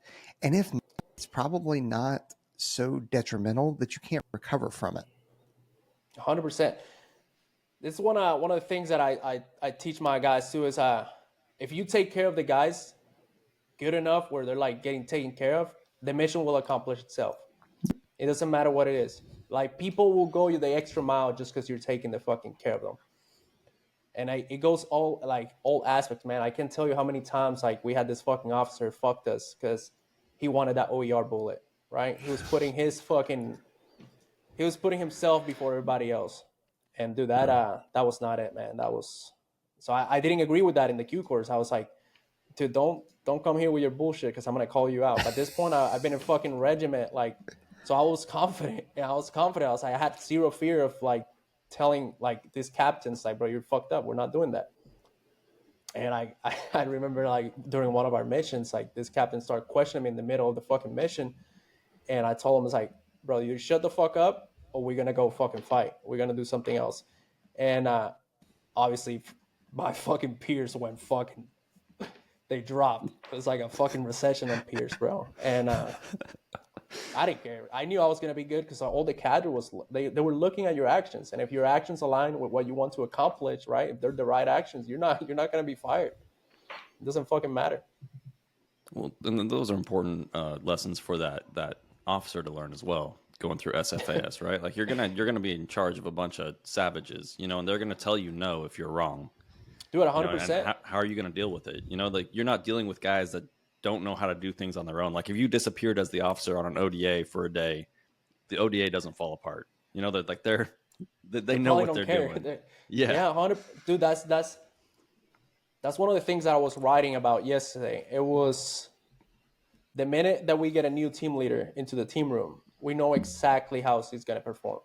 And if not, it's probably not so detrimental that you can't recover from it. 100%. This is one of the things that I teach my guys too, is if you take care of the guys good enough where they're like getting taken care of, the mission will accomplish itself. It doesn't matter what it is. Like, people will go you the extra mile just because you're taking the fucking care of them. And it goes all aspects, man. I can't tell you how many times like we had this fucking officer fucked us because he wanted that OER bullet, right? He was putting himself before everybody else. And dude, that was not it, man. So I didn't agree with that in the Q course. I was like, dude, don't come here with your bullshit because I'm gonna call you out. At this point, I've been in fucking regiment, like, so I was confident. I was like, I had zero fear of like telling like these captains like, bro, you're fucked up, we're not doing that. And I remember like during one of our missions, like this captain started questioning me in the middle of the fucking mission, and I told him, it's like, bro, you shut the fuck up or we're gonna go fucking fight, we're gonna do something else. And obviously my fucking peers went fucking, they dropped. It was like a fucking recession on peers, bro. And I didn't care. I knew I was gonna be good because all the cadre was, they were looking at your actions, and if your actions align with what you want to accomplish, right? If they're the right actions, you're not gonna be fired. It doesn't fucking matter. Well, and then those are important lessons for that officer to learn as well. Going through SFAS, right? Like you're gonna be in charge of a bunch of savages, you know, and they're gonna tell you no if you're wrong. Do it You know, 100%. and how are you gonna deal with it? You know, like you're not dealing with guys that don't know how to do things on their own. Like if you disappeared as the officer on an ODA for a day, the ODA doesn't fall apart. You know, that like they know what they're doing. Yeah. 100. Dude, that's one of the things that I was writing about yesterday. It was the minute that we get a new team leader into the team room, we know exactly how he's going to perform,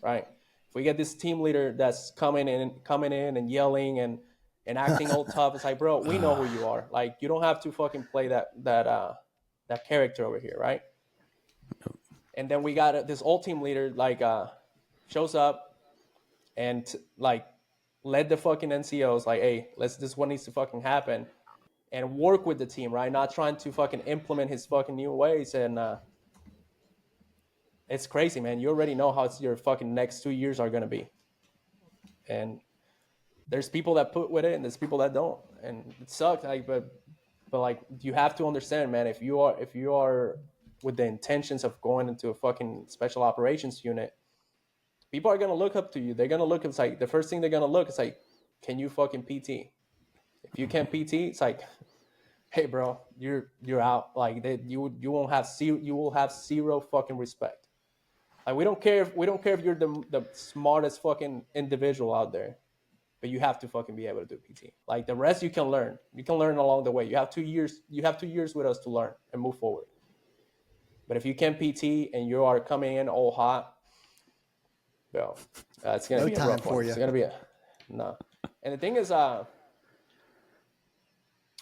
right? If we get this team leader that's coming in and yelling and acting all tough, it's like, bro, we know who you are. Like, you don't have to fucking play that character over here, right? And then we got this old team leader, like, shows up and like led the fucking NCOs, like, hey, this is what needs to fucking happen, and work with the team, right? Not trying to fucking implement his fucking new ways. And it's crazy, man. You already know how your fucking next 2 years are gonna be, and there's people that put with it and there's people that don't, and it sucks. Like, but like, you have to understand, man. If you are with the intentions of going into a fucking special operations unit, people are gonna look up to you. They're gonna look. It's like the first thing they're gonna look. It's like, can you fucking PT? If you can't PT, it's like, hey, bro, you're out. Like, you will have zero fucking respect. Like, we don't care if you're the smartest fucking individual out there, but you have to fucking be able to do PT. Like, the rest you can learn. You can learn along the way. You have 2 years. You have 2 years with us to learn and move forward. But if you can't PT and you are coming in all hot, bro, it's gonna be a rough one. It's gonna be no. And the thing is,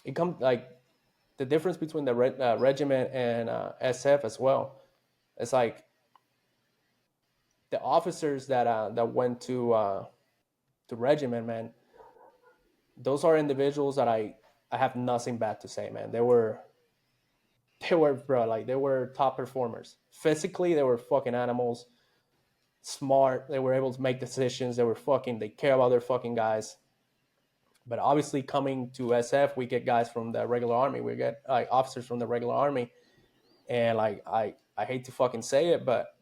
it comes like the difference between the regiment and SF as well. It's like the officers that went to regiment, man. Those are individuals that I have nothing bad to say, man. They were bro, like, they were top performers. Physically, they were fucking animals. Smart. They were able to make decisions. They care about their fucking guys. But obviously, coming to SF, we get guys from the regular army. We get officers from the regular army, and like I hate to fucking say it, but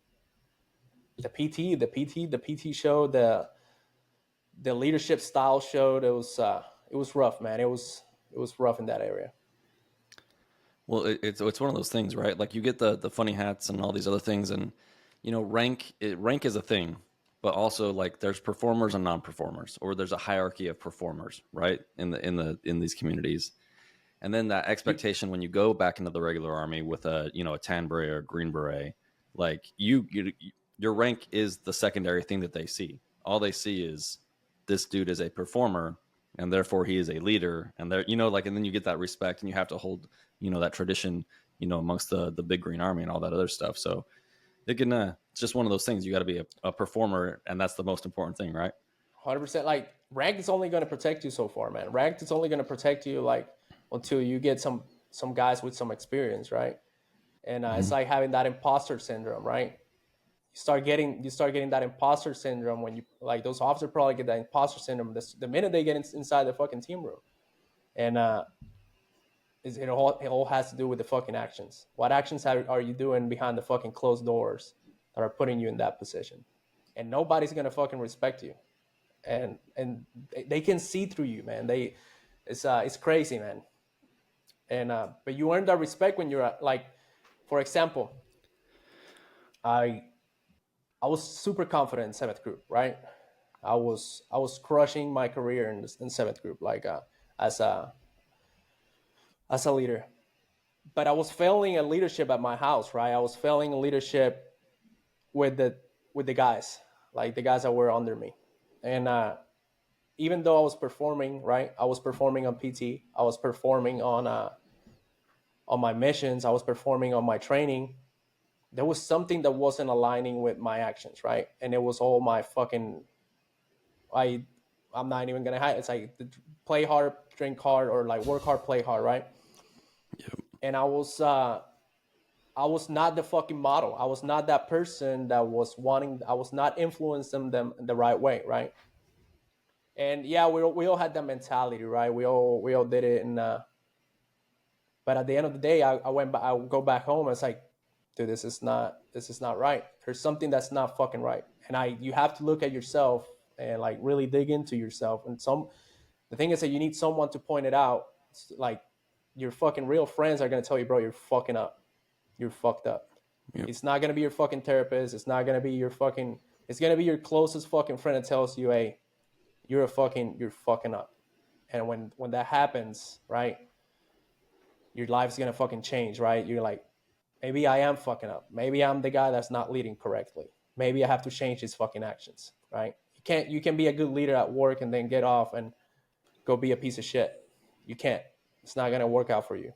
the PT show, the leadership style showed. It was rough, man. It was rough in that area. Well, it's one of those things, right? Like you get the funny hats and all these other things, and you know, rank is a thing, but also like there's performers and non-performers, or there's a hierarchy of performers, right? In these communities, and then that expectation when you go back into the regular army with a tan beret or a green beret, like your rank is the secondary thing that they see. All they see is this dude is a performer, and therefore he is a leader, and and then you get that respect, and you have to hold that tradition amongst the big green army and all that other stuff. So it can it's just one of those things. You got to be a performer, and that's the most important thing, right? 100%. Like, rank is only going to protect you so far, man. Rank is only going to protect you like until you get some guys with some experience, right? And it's like having that imposter syndrome, right? You start getting that imposter syndrome when you, like, those officers probably get that imposter syndrome the minute they get inside the fucking team room. And it all has to do with the fucking actions. What actions are you doing behind the fucking closed doors that are putting you in that position? And nobody's gonna fucking respect you, and they can see through you, man. It's crazy, man. And but you earn that respect when you're like, for example, I was super confident in 7th group, right? I was crushing my career in 7th group, like as a leader. But I was failing at leadership at my house, right? I was failing in leadership with the guys, like the guys that were under me. And even though I was performing, right, I was performing on PT, I was performing on my missions, I was performing on my training, there was something that wasn't aligning with my actions, right? And it was all my fucking, I'm not even gonna hide. It's like play hard, drink hard, or like work hard, play hard, right? Yep. And I was not the fucking model. I was not that person that was wanting. I was not influencing them the right way, right? And yeah, we all had that mentality, right? We all did it, and but at the end of the day, I went back. I go back home. And it's like, dude, this is not right. There's something that's not fucking right, and you have to look at yourself and like really dig into yourself. And the thing is that you need someone to point it out. Like your fucking real friends are gonna tell you, bro, you're fucking up. You're fucked up. Yep. It's not gonna be your fucking therapist. It's not gonna be your fucking. It's gonna be your closest fucking friend that tells you, hey, you're fucking up. And when that happens, right, your life's gonna fucking change, right? You're like, maybe I am fucking up. Maybe I'm the guy that's not leading correctly. Maybe I have to change his fucking actions, right? You can be a good leader at work and then get off and go be a piece of shit. You can't. It's not gonna work out for you.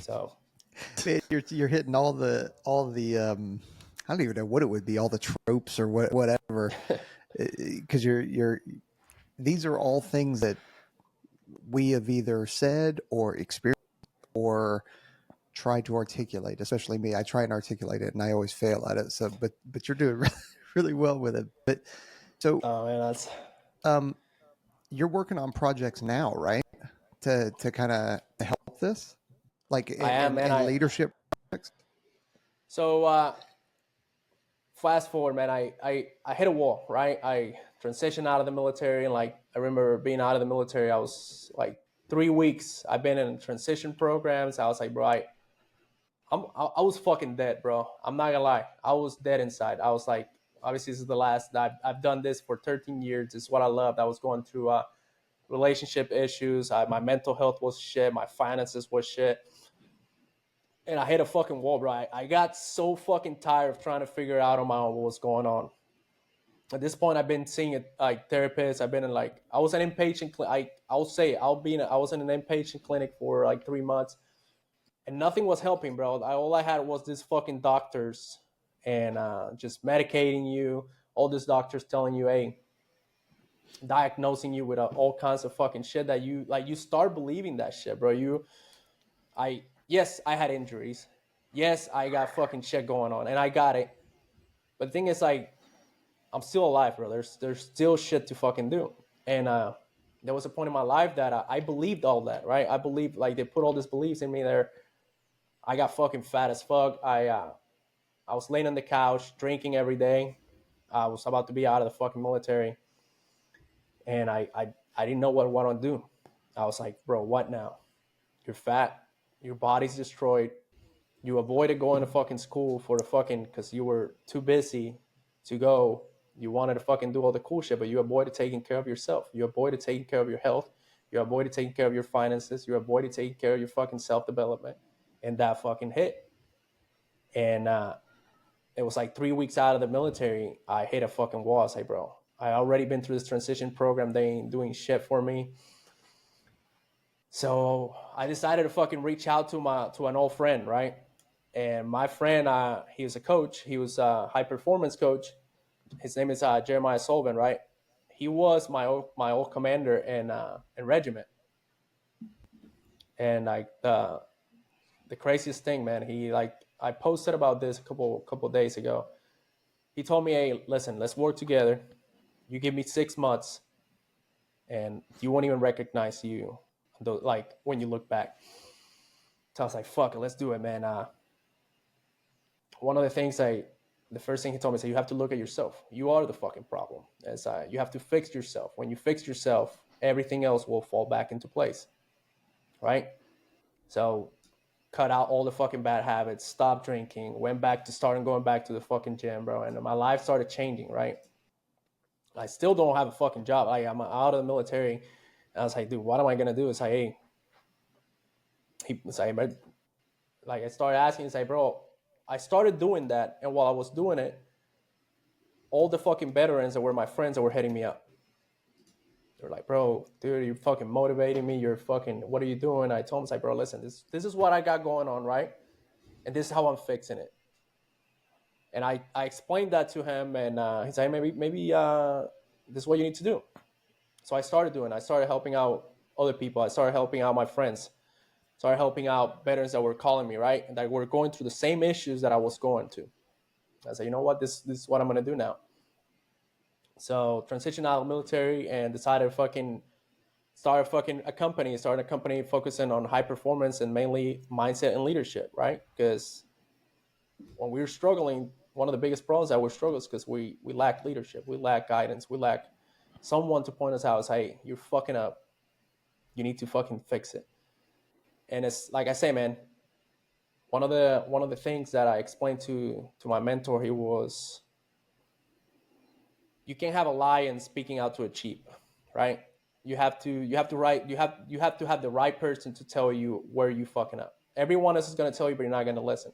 So Man, you're hitting all the I don't even know what it would be, all the tropes or whatever, because these are all things that we have either said or experienced or tried to articulate. Especially me, I try and articulate it, and I always fail at it. So, but you're doing really well with it. But so, oh man, that's you're working on projects now, right? To kind of help this, like I am, man. in leadership projects. So fast forward, man. I hit a wall, right? I transitioned out of the military, and like I remember being out of the military, I was like 3 weeks. I've been in transition programs. I was like, bro, I was fucking dead, bro. I'm not gonna lie. I was dead inside. I was like, obviously, this is the last. I've done this for 13 years. It's what I loved. I was going through relationship issues. My mental health was shit. My finances was shit. And I hit a fucking wall, bro. I got so fucking tired of trying to figure out on my own what was going on. At this point, I've been seeing it like therapists. I've been in like I was an inpatient. I'll say I was in an inpatient clinic for like 3 months, and nothing was helping, bro. All I had was these fucking doctors and just medicating you. All these doctors telling you, hey, diagnosing you with all kinds of fucking shit that you start believing that shit, bro. Yes, I had injuries. Yes, I got fucking shit going on, and I got it. But the thing is, like, I'm still alive, bro. There's still shit to fucking do. And there was a point in my life that I believed all that, right? I believed, like, they put all these beliefs in me there. I got fucking fat as fuck. I was laying on the couch, drinking every day. I was about to be out of the fucking military. And I didn't know what I want to do. I was like, bro, what now? You're fat. Your body's destroyed. You avoided going to fucking school for the fucking, because you were too busy to go. You wanted to fucking do all the cool shit, but you avoided taking care of yourself. You avoided taking care of your health. You avoided taking care of your finances. You avoided taking care of your fucking self-development. And that fucking hit. And it was like 3 weeks out of the military, I hit a fucking wall. I was like, bro, I already been through this transition program. They ain't doing shit for me. So I decided to fucking reach out to an old friend, right? And my friend, he was a coach. He was a high performance coach. His name is Jeremiah Sullivan, right? He was my old commander in regiment. And like the craziest thing, man, I posted about this a couple days ago. He told me, hey, listen, let's work together. You give me 6 months, and you won't even recognize you, like when you look back. So I was like, fuck it, let's do it, man. One of the things the first thing he told me is, you have to look at yourself. You are the fucking problem. You have to fix yourself. When you fix yourself, everything else will fall back into place, right? So cut out all the fucking bad habits, stop drinking, went back to going back to the fucking gym, bro. And my life started changing, right? I still don't have a fucking job. I'm out of the military. And I was like, dude, what am I going to do? It's like, hey, I started asking, it's like, bro, I started doing that. And while I was doing it, all the fucking veterans that were my friends that were hitting me up. They're like, bro, dude, you're fucking motivating me. You're fucking, what are you doing? I told him, like, bro, listen, this is what I got going on, right? And this is how I'm fixing it. And I explained that to him, and he's like, maybe this is what you need to do. So I started doing. I started helping out other people. I started helping out my friends. Started helping out veterans that were calling me, right, and that were going through the same issues that I was going to. I said, you know what, this is what I'm gonna do now. So transitioned out of the military and decided to started a company focusing on high performance and mainly mindset and leadership, right? Because when we were struggling, one of the biggest problems that we struggle is because we lack leadership, we lack guidance, we lack someone to point us out, hey, you're fucking up, you need to fucking fix it. And it's like I say, man, one of the things that I explained to my mentor, he was, you can't have a lion speaking out to a sheep, right? You have to have the right person to tell you where you fucking up. Everyone else is going to tell you, but you're not going to listen.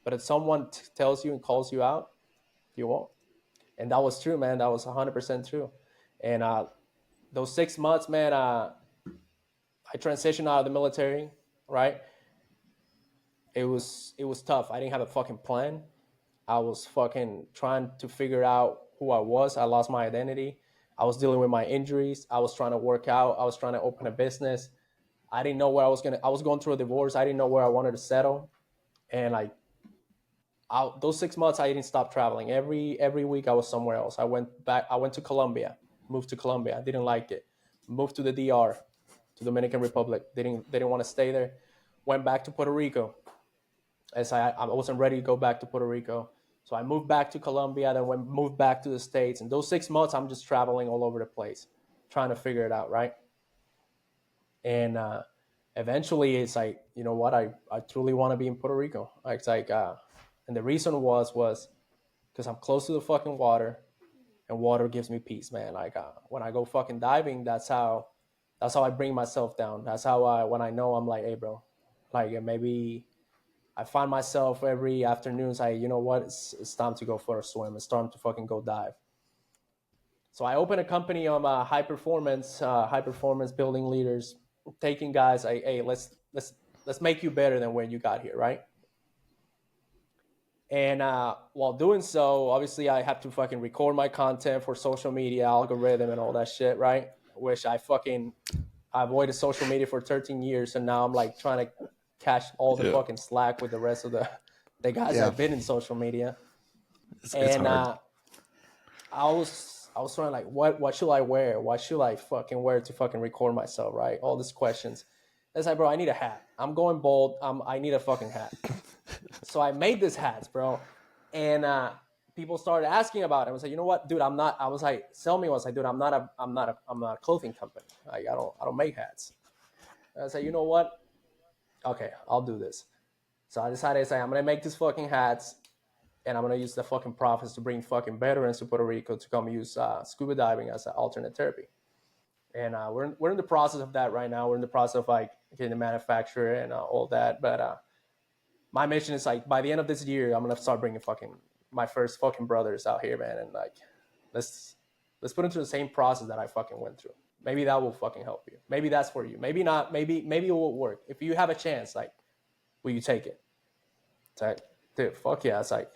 But if someone tells you and calls you out, you won't. And that was true, man. That was 100% true. And those 6 months, man, I transitioned out of the military, right? It was tough. I didn't have a fucking plan. I was fucking trying to figure out who I was. I lost my identity. I was dealing with my injuries. I was trying to work out. I was trying to open a business. I didn't know where I was going through a divorce. I didn't know where I wanted to settle. And like, those 6 months, I didn't stop traveling. Every week I was somewhere else. I went to Colombia, moved to Colombia. I didn't like it. Moved to the DR, to Dominican Republic. Didn't want to stay there. Went back to Puerto Rico. As I wasn't ready to go back to Puerto Rico. So I moved back to Colombia, then moved back to the States. And those 6 months, I'm just traveling all over the place, trying to figure it out, right? And eventually it's like, you know what? I truly want to be in Puerto Rico. It's like, and the reason was because I'm close to the fucking water, and water gives me peace, man. Like when I go fucking diving, that's how I bring myself down. That's how when I know I'm like, hey, bro, like maybe I find myself every afternoon saying, you know what, it's time to go for a swim. It's time to fucking go dive. So I opened a company on high performance building leaders, taking guys like, hey, let's make you better than when you got here, right? And while doing so, obviously I have to fucking record my content for social media, algorithm and all that shit, right? Which I avoided social media for 13 years, and now I'm like trying to catch all the fucking slack with the rest of the guys that have been in social media. It's hard. I was trying like, what should I wear? What should I fucking wear to fucking record myself, right? All these questions. It's like, bro, I need a hat. I'm going bald. I need a fucking hat. So I made these hats, bro. And people started asking about it. I was like, you know what, dude, I'm not. I was like, Selmy was like, dude, I'm not a clothing company. Like, I don't make hats. And I was like, you know what? Okay, I'll do this. So I decided to say, I'm going to make these fucking hats, and I'm going to use the fucking profits to bring fucking veterans to Puerto Rico to come use scuba diving as an alternate therapy. And we're in the process of that right now. We're in the process of like getting the manufacturer and all that. But my mission is like, by the end of this year, I'm going to start bringing fucking my first fucking brothers out here, man. And like, let's put them through the same process that I fucking went through. Maybe that will fucking help you. Maybe that's for you. Maybe not. Maybe it will work. If you have a chance, like, will you take it? It's like, dude, fuck yeah. It's like,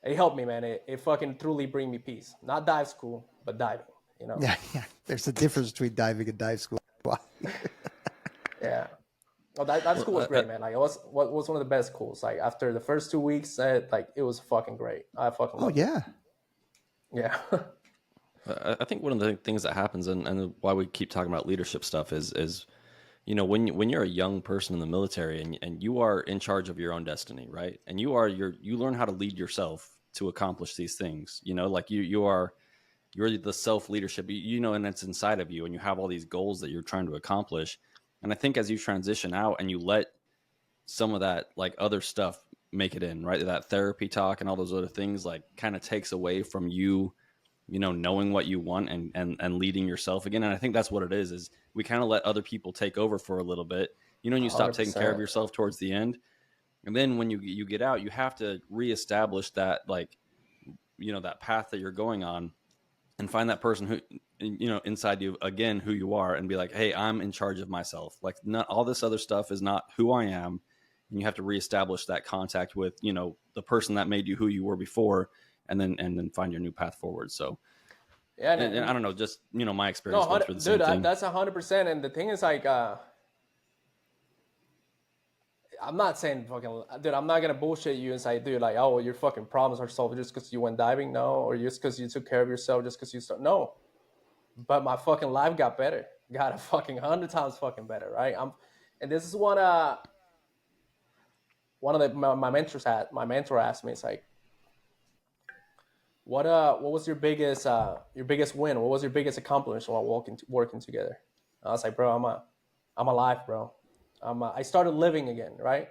it helped me, man. It fucking truly bring me peace. Not dive school, but diving, you know? Yeah. There's a difference between diving and dive school. Yeah. Well, that school was great, man. Like, it was one of the best schools. Like, after the first 2 weeks, like, it was fucking great. I fucking loved it. Yeah. I think one of the things that happens, and why we keep talking about leadership stuff is, you know, when you're a young person in the military and you are in charge of your own destiny, right? And you learn how to lead yourself to accomplish these things. You know, like you're the self leadership, you know, and it's inside of you, and you have all these goals that you're trying to accomplish. And I think as you transition out and you let some of that like other stuff make it in, right? That therapy talk and all those other things like kind of takes away from you, you know, knowing what you want and leading yourself again. And I think that's what it is we kind of let other people take over for a little bit, you know, and you stop taking care of yourself towards the end. And then when you get out, you have to reestablish that, like, that path that you're going on, and find that person who, inside you again, who you are, and be like, hey, I'm in charge of myself. Like, not all this other stuff is not who I am. And you have to reestablish that contact with, the person that made you who you were before, and then find your new path forward. So Yeah, and I don't know, just, my experience went through the same dude, thing. that's 100%. And the thing is, like, I'm not saying fucking, dude, I'm not gonna bullshit you and say, dude, like, oh, your fucking problems are solved just because you went diving, no, or just because you took care of yourself, just because you start, no. But my fucking life got better, got a fucking 100 times fucking better, right? And this is one of my mentors had. My mentor asked me, it's like, what was your biggest win? What was your biggest accomplishment while working together? I was like, bro, I'm alive, bro. I started living again, right?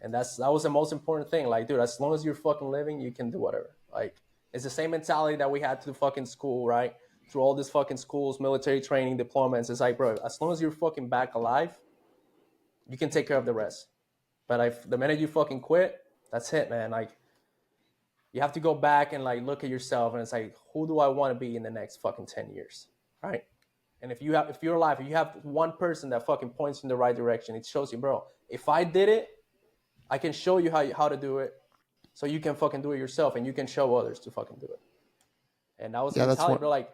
And that was the most important thing. Like, dude, as long as you're fucking living, you can do whatever. Like, it's the same mentality that we had to fucking school, right? Through all these fucking schools, military training, deployments. It's like, bro, as long as you're fucking back alive, you can take care of the rest. But the minute you fucking quit, that's it, man. Like, you have to go back and like look at yourself, and it's like, who do I want to be in the next fucking 10 years, right? And if you're alive, if you have one person that fucking points in the right direction, it shows you, bro, if I did it, I can show you how to do it, so you can fucking do it yourself, and you can show others to fucking do it. And that was the mentality, bro. Like,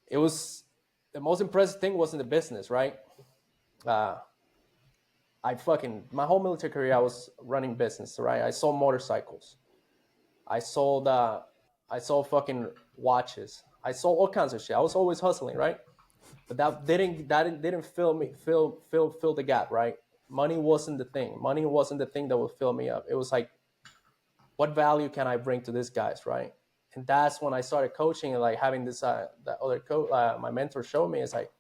it was the most impressive thing wasn't the business, right? My whole military career, I was running business, right? I sold motorcycles. I sold fucking watches. I sold all kinds of shit. I was always hustling, right? But that didn't fill the gap, right? Money wasn't the thing. Money wasn't the thing that would fill me up. It was like, what value can I bring to these guys, right? And that's when I started coaching, and like having this that other coach, my mentor showed me, it's like,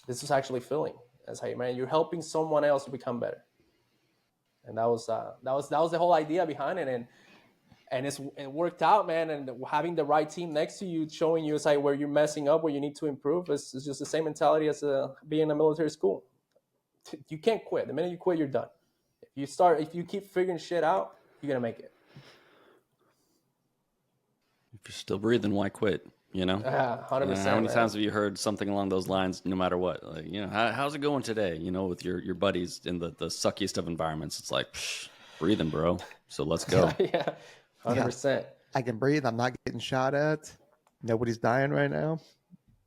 this is actually filling. It's like, man, you're helping someone else to become better. And that was the whole idea behind it. And it worked out, man. And having the right team next to you, showing you, it's like, where you're messing up, where you need to improve. It's just the same mentality as being in a military school. You can't quit. The minute you quit, you're done. If you keep figuring shit out, you're gonna make it. If you're still breathing, why quit? 100%. How many times have you heard something along those lines? No matter what, like, how's it going today? With your buddies in the suckiest of environments. It's like, breathing, bro. So let's go. Yeah, 100%. I can breathe. I'm not getting shot at. Nobody's dying right now.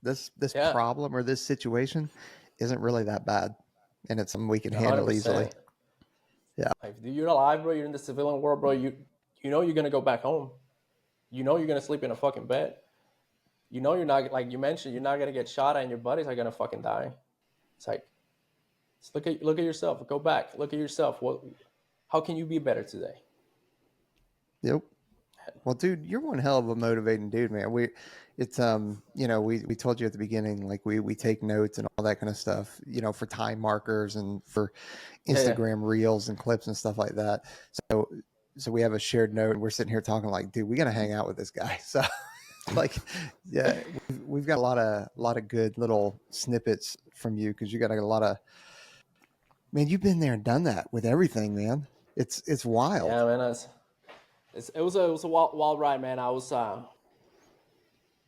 This problem or this situation isn't really that bad, and it's something we can handle 100%. easily. Yeah. Like, you're alive, bro. You're in the civilian world, bro. You know you're gonna go back home. You know you're gonna sleep in a fucking bed. You know you're not, like you mentioned, you're not gonna get shot at, and your buddies are gonna fucking die. It's like, just look at yourself. Go back. Look at yourself. How can you be better today? Yep. Well, dude, you're one hell of a motivating dude, man. We told you at the beginning, like we take notes and all that kind of stuff, for time markers and for Instagram reels and clips and stuff like that. So we have a shared note, and we're sitting here talking like, dude, we got to hang out with this guy. So like, yeah, we've got a lot of good little snippets from you, because you got a lot of, man, you've been there and done that with everything, man. It's wild. Yeah, man. It was a wild ride, man. I was, and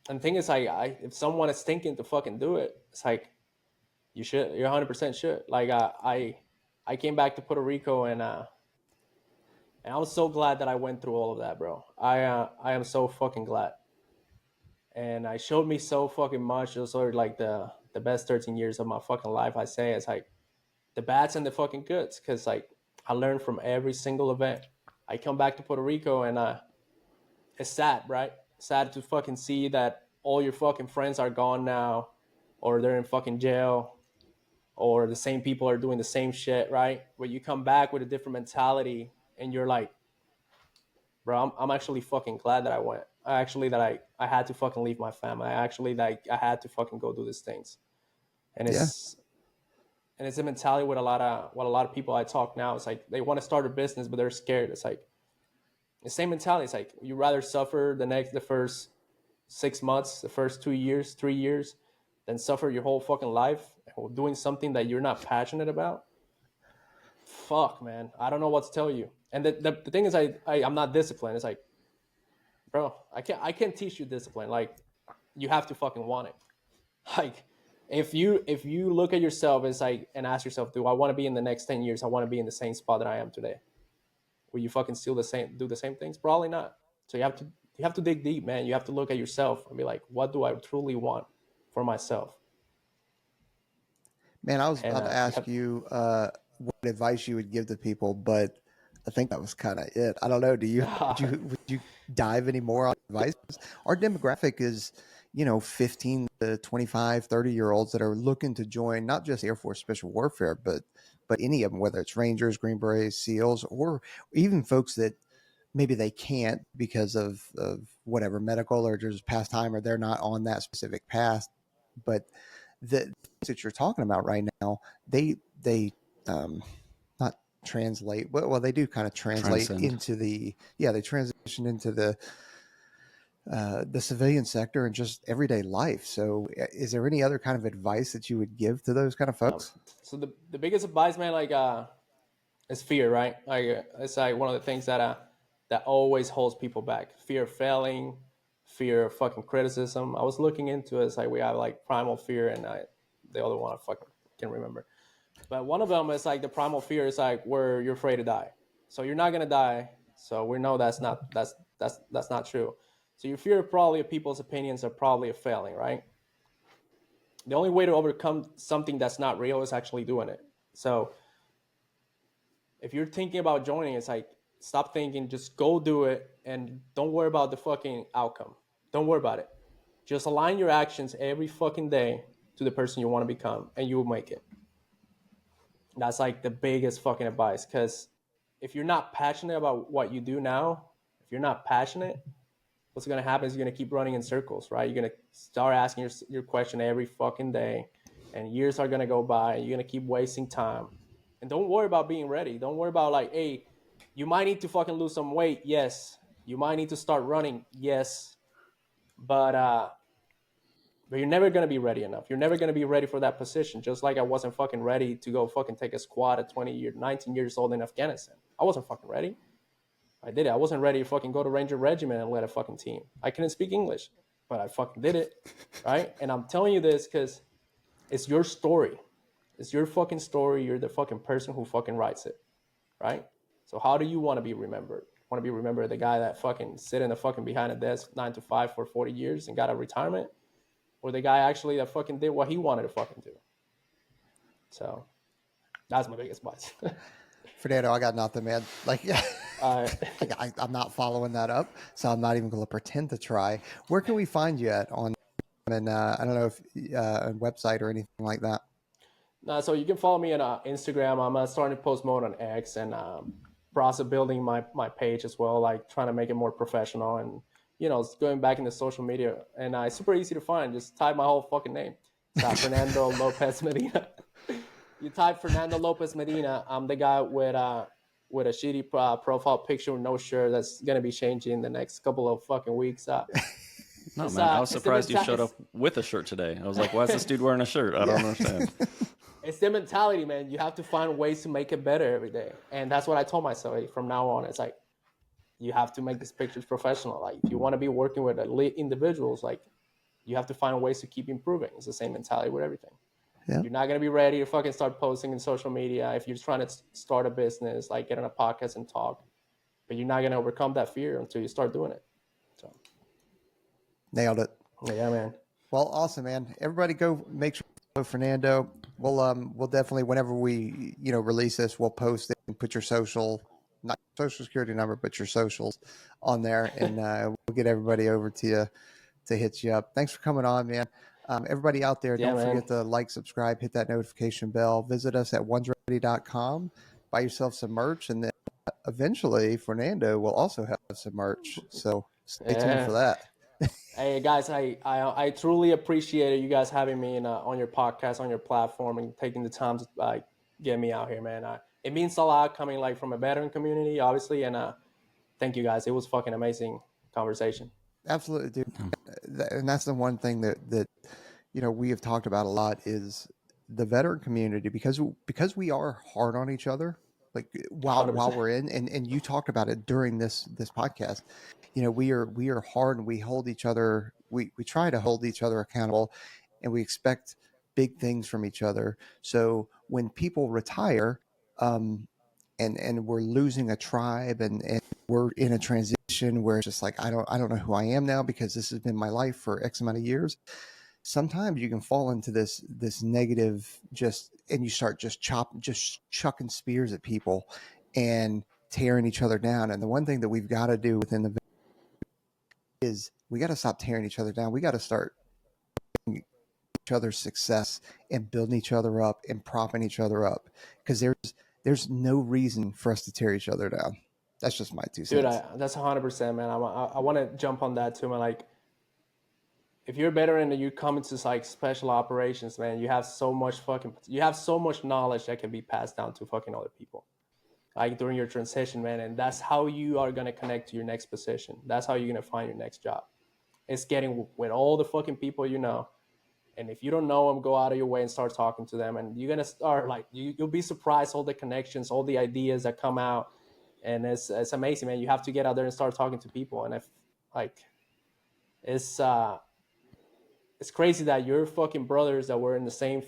the thing is, if someone is thinking to fucking do it, it's like, you 100% should. Like, I came back to Puerto Rico, and I was so glad that I went through all of that, bro. I am so fucking glad. And I showed me so fucking much. It was sort of like the best 13 years of my fucking life. I say it's like the bads and the fucking goods, because like I learned from every single event. I come back to Puerto Rico, and it's sad, right? Sad to fucking see that all your fucking friends are gone now, or they're in fucking jail, or the same people are doing the same shit, right? But you come back with a different mentality, and you're like, bro, I'm actually fucking glad that I went. I had to fucking leave my family. I had to fucking go do these things. And it's a mentality with a lot of people I talk now. It's like they want to start a business, but they're scared. It's like the same mentality. It's like you rather suffer the first 6 months, the first 2 years, 3 years, than suffer your whole fucking life doing something that you're not passionate about. Fuck, man. I don't know what to tell you. And the thing is, I'm not disciplined. It's like, bro, I can't teach you discipline. Like, you have to fucking want it. Like, if you look at yourself, it's like, and ask yourself, do I want to be in the next 10 years? I want to be in the same spot that I am today. Will you fucking still do the same things? Probably not. So you have to dig deep, man. You have to look at yourself and be like, what do I truly want for myself? Man, I was And about to ask you what advice you would give to people, but I think that was kind of it. I don't know. Would you dive any more on advice? Our demographic is, 15 to 25, 30-year-olds that are looking to join not just Air Force Special Warfare, but any of them, whether it's Rangers, Green Berets, SEALs, or even folks that maybe they can't because of whatever medical or just past time, or they're not on that specific path. But the things that you're talking about right now, they not translate well, they do kind of translate Transcend. into they transition into the civilian sector and just everyday life. So is there any other kind of advice that you would give to those kind of folks? So the biggest advice, man, like is fear, right? Like it's like one of the things that always holds people back. Fear of failing, fear of fucking criticism. I was looking into it. It's like we have like primal fear, and the other one I fucking can't remember. But one of them is like the primal fear is like where you're afraid to die. So you're not gonna die. So we know that's not true. So your fear probably of people's opinions are probably of failing, right? The only way to overcome something that's not real is actually doing it. So if you're thinking about joining, it's like stop thinking, just go do it, and don't worry about the fucking outcome. Don't worry about it. Just align your actions every fucking day to the person you want to become, and you will make it. That's like the biggest fucking advice. Because if you're not passionate about what you do now, if you're not passionate, what's going to happen is you're going to keep running in circles, right? You're going to start asking your question every fucking day, and years are going to go by, and you're going to keep wasting time. And don't worry about being ready. Don't worry about like, hey, you might need to fucking lose some weight. Yes. You might need to start running. Yes. But you're never going to be ready enough. You're never going to be ready for that position. Just like I wasn't fucking ready to go fucking take a squad at 19 years old in Afghanistan. I wasn't fucking ready. I did it. I wasn't ready to fucking go to Ranger Regiment and lead a fucking team. I couldn't speak English, but I fucking did it, right? And I'm telling you this because it's your story. It's your fucking story. You're the fucking person who fucking writes it, right? So how do you want to be remembered? Want to be remembered the guy that fucking sit in the fucking behind a desk 9 to 5 for 40 years and got a retirement? Or the guy actually that fucking did what he wanted to fucking do? So that's my biggest advice. Fernando, I got nothing, man. Like, uh, I'm not following that up, so I'm not even going to pretend to try. Where can we find you at on? And I don't know if a website or anything like that. so you can follow me on Instagram. I'm starting to post more on X, and process building my page as well, like trying to make it more professional and it's going back into social media. And it's super easy to find. Just type my whole fucking name. It's Fernando Lopez Medina. You type Fernando Lopez Medina. I'm the guy with a shitty profile picture with no shirt that's gonna be changing in the next couple of fucking weeks. No, man, I was surprised you showed up with a shirt today. I was like, why is this dude wearing a shirt? I don't understand. It's the mentality, man. You have to find ways to make it better every day. And that's what I told myself from now on. It's like, you have to make these pictures professional. Like, if you want to be working with elite individuals, like, you have to find ways to keep improving. It's the same mentality with everything. Yeah. You're not going to be ready to fucking start posting in social media if you're trying to start a business, like get on a podcast and talk. But you're not going to overcome that fear until you start doing it. So, nailed it. Yeah, man. Well, awesome, man. Everybody go make sure to follow Fernando. We'll definitely, whenever we, release this, we'll post it and put your not social security number, but your socials on there. And we'll get everybody over to you to hit you up. Thanks for coming on, man. Everybody out there, don't forget to like, subscribe, hit that notification bell. Visit us at onesready.com. Buy yourself some merch. And then eventually, Fernando will also have some merch. So stay tuned for that. Hey guys, I truly appreciate you guys having me on your podcast, on your platform, and taking the time to get me out here, man. It means a lot coming from a veteran community, obviously, and thank you guys. It was fucking amazing conversation. Absolutely, dude. And that's the one thing that we have talked about a lot is the veteran community, because we are hard on each other. Like while 100%. we're in, and you talked about it during this podcast. You know, we are hard, and we hold each other. We try to hold each other accountable, and we expect big things from each other. So when people retire, and we're losing a tribe, and we're in a transition where it's just like I don't know who I am now because this has been my life for X amount of years. Sometimes you can fall into this negative, and you start just chucking spears at people and tearing each other down. And the one thing that we've got to do within the is we got to stop tearing each other down. We got to start each other's success and building each other up and propping each other up, because there's no reason for us to tear each other down. That's just my 2 Dude, cents. that's 100%, man. I want to jump on that too, man. Like, if you're a veteran and you come into like special operations, man, you have so much knowledge that can be passed down to fucking other people, like during your transition, man. And that's how you are gonna connect to your next position. That's how you're gonna find your next job. It's getting with all the fucking people you know. And if you don't know them, go out of your way and start talking to them. And you're gonna start like you'll be surprised all the connections, all the ideas that come out. And it's amazing, man. You have to get out there and start talking to people. And if like it's crazy that your fucking brothers that were in the same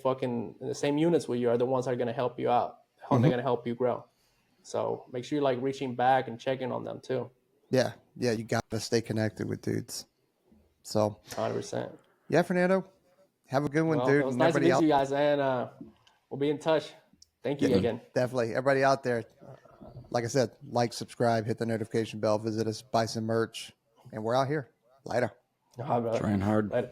units with you are the ones that are gonna help you out. How they're gonna help you grow. So make sure you're like reaching back and checking on them too. Yeah, you got to stay connected with dudes. So 100%. yeah, Fernando, have a good one, Well, dude. it was And nice to everybody meet out, you guys, and we'll be in touch. Thank you again. definitely. Everybody out there, like I said, like, subscribe, hit the notification bell, visit us, buy some merch, and we're out here. Later. All right, brother. Trying hard. Later.